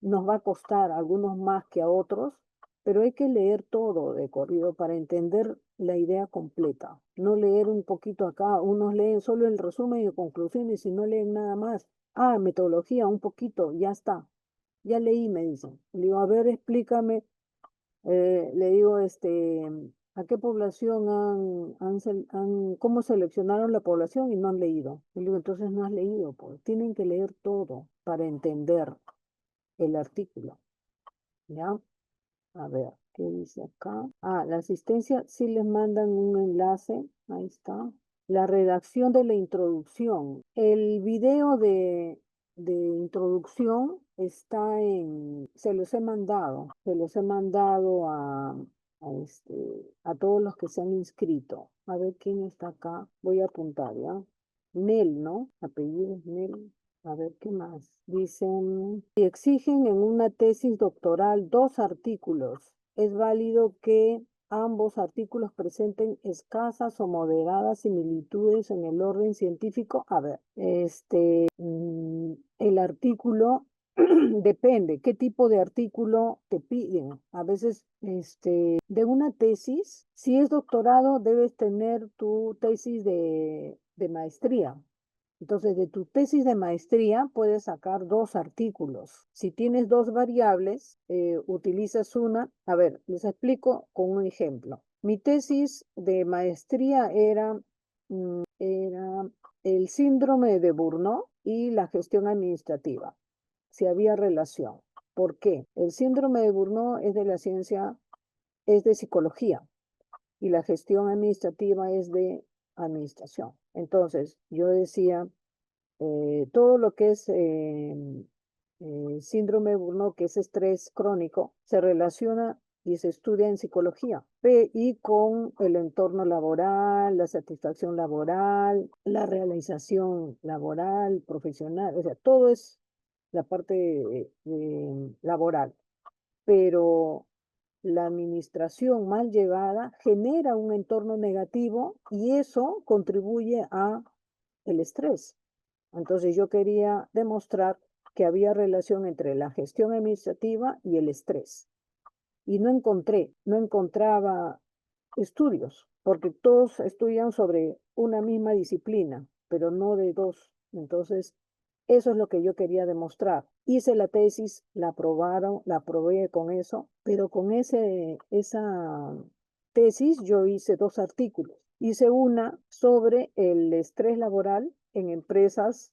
nos va a costar a algunos más que a otros, pero hay que leer todo de corrido para entender la idea completa. No leer un poquito acá, unos leen solo el resumen y conclusiones y no leen nada más. Ah, metodología, un poquito, ya está. Ya leí, me dicen. Le digo, a ver, explícame. Le digo, ¿a qué población cómo seleccionaron la población y no han leído? Le digo, entonces no has leído, pues tienen que leer todo para entender el artículo, ¿ya? A ver, ¿qué dice acá? Ah, la asistencia sí les mandan un enlace, ahí está. La redacción de la introducción. El video de introducción está se los he mandado a todos los que se han inscrito. A ver quién está acá. Voy a apuntar, ¿ya? Nel, ¿no? Apellido es Nel. A ver, ¿qué más? Dicen, si exigen en una tesis doctoral 2 artículos, es válido que ambos artículos presenten escasas o moderadas similitudes en el orden científico. A ver, el artículo depende, qué tipo de artículo te piden. A veces, de una tesis, si es doctorado, debes tener tu tesis de maestría. Entonces, de tu tesis de maestría puedes sacar 2 artículos. Si tienes 2 variables, utilizas una. A ver, les explico con un ejemplo. Mi tesis de maestría era el síndrome de Burnout y la gestión administrativa, si había relación. ¿Por qué? El síndrome de Burnout es de la ciencia, es de psicología y la gestión administrativa es de administración. Entonces, yo decía, todo lo que es síndrome de Burnout, que es estrés crónico, se relaciona y se estudia en psicología, y con el entorno laboral, la satisfacción laboral, la realización laboral, profesional, o sea, todo es la parte laboral, pero la administración mal llevada genera un entorno negativo y eso contribuye a el estrés. Entonces yo quería demostrar que había relación entre la gestión administrativa y el estrés. Y no encontraba estudios, porque todos estudian sobre una misma disciplina, pero no de 2. Entonces, eso es lo que yo quería demostrar. Hice la tesis, la aprobaron, la aprobé con eso, pero con esa tesis yo hice 2 artículos. Hice una sobre el estrés laboral en empresas,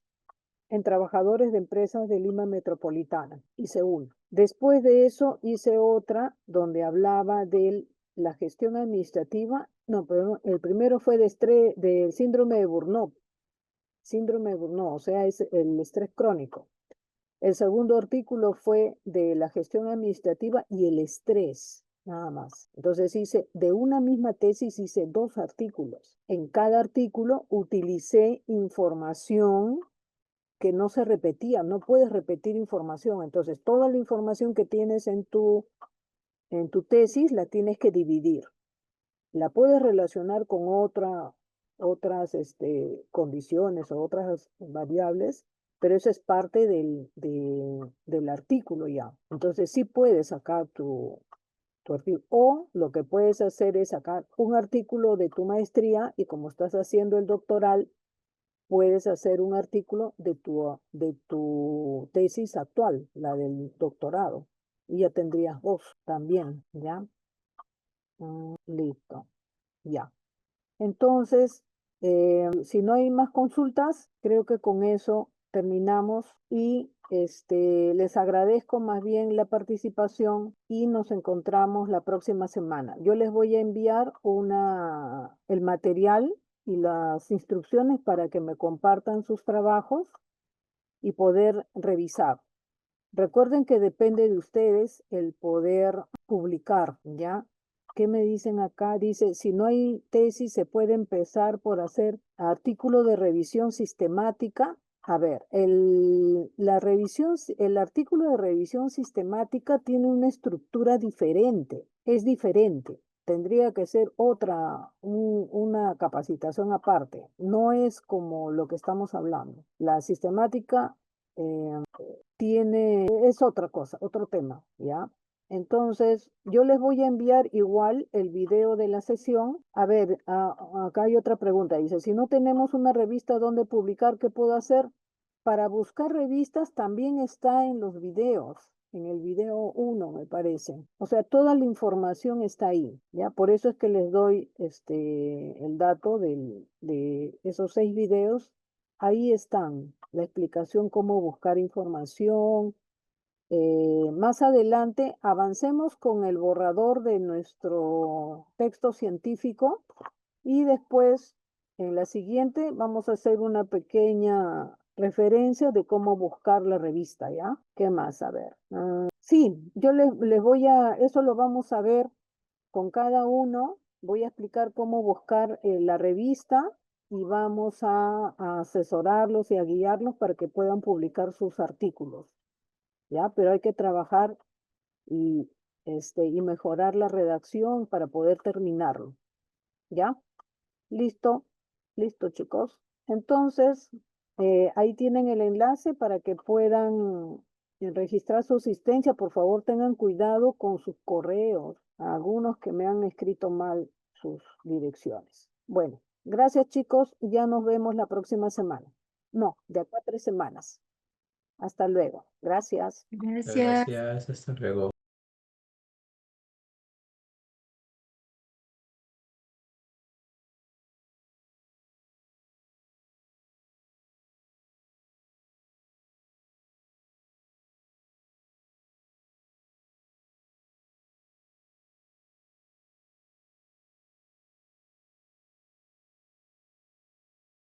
en trabajadores de empresas de Lima Metropolitana. Hice una. Después de eso hice otra donde hablaba de la gestión administrativa. No, pero el primero fue del síndrome de Burnout. Síndrome de Burnout, o sea, es el estrés crónico. El segundo artículo fue de la gestión administrativa y el estrés, nada más. Entonces de una misma tesis hice 2 artículos. En cada artículo utilicé información que no se repetía, no puedes repetir información. Entonces, toda la información que tienes en tu tesis la tienes que dividir. La puedes relacionar con otras condiciones o otras variables, pero eso es parte del artículo ya. Entonces, sí puedes sacar tu artículo. O lo que puedes hacer es sacar un artículo de tu maestría y como estás haciendo el doctoral, puedes hacer un artículo de tu tesis actual, la del doctorado, y ya tendrías 2 también, ¿ya? Listo, ya. Entonces, si no hay más consultas, creo que con eso terminamos y les agradezco más bien la participación y nos encontramos la próxima semana. Yo les voy a enviar el material y las instrucciones para que me compartan sus trabajos y poder revisar. Recuerden que depende de ustedes el poder publicar, ¿ya? ¿Qué me dicen acá? Dice, si no hay tesis, se puede empezar por hacer artículo de revisión sistemática. A ver, el artículo de revisión sistemática tiene una estructura diferente, es diferente. Tendría que ser una capacitación aparte. No es como lo que estamos hablando. La sistemática es otra cosa, otro tema, ¿ya? Entonces, yo les voy a enviar igual el video de la sesión. A ver, acá hay otra pregunta. Dice, si no tenemos una revista donde publicar, ¿qué puedo hacer? Para buscar revistas también está en los videos, en el video 1, me parece. O sea, toda la información está ahí, ¿ya? Por eso es que les doy el dato de esos 6 videos. Ahí están la explicación cómo buscar información. Más adelante avancemos con el borrador de nuestro texto científico y después en la siguiente vamos a hacer una pequeña referencia de cómo buscar la revista, ¿ya? ¿Qué más? A ver. Sí, yo les voy eso lo vamos a ver con cada uno. Voy a explicar cómo buscar la revista y vamos a asesorarlos y a guiarlos para que puedan publicar sus artículos. ¿Ya? Pero hay que trabajar y, y mejorar la redacción para poder terminarlo, ¿ya? Listo, listo, chicos. Entonces, ahí tienen el enlace para que puedan registrar su asistencia. Por favor, tengan cuidado con sus correos. Algunos que me han escrito mal sus direcciones. Bueno, gracias, chicos. Ya nos vemos la próxima semana. No, de acá a 3 semanas. Hasta luego. Gracias. Gracias. Gracias, hasta luego.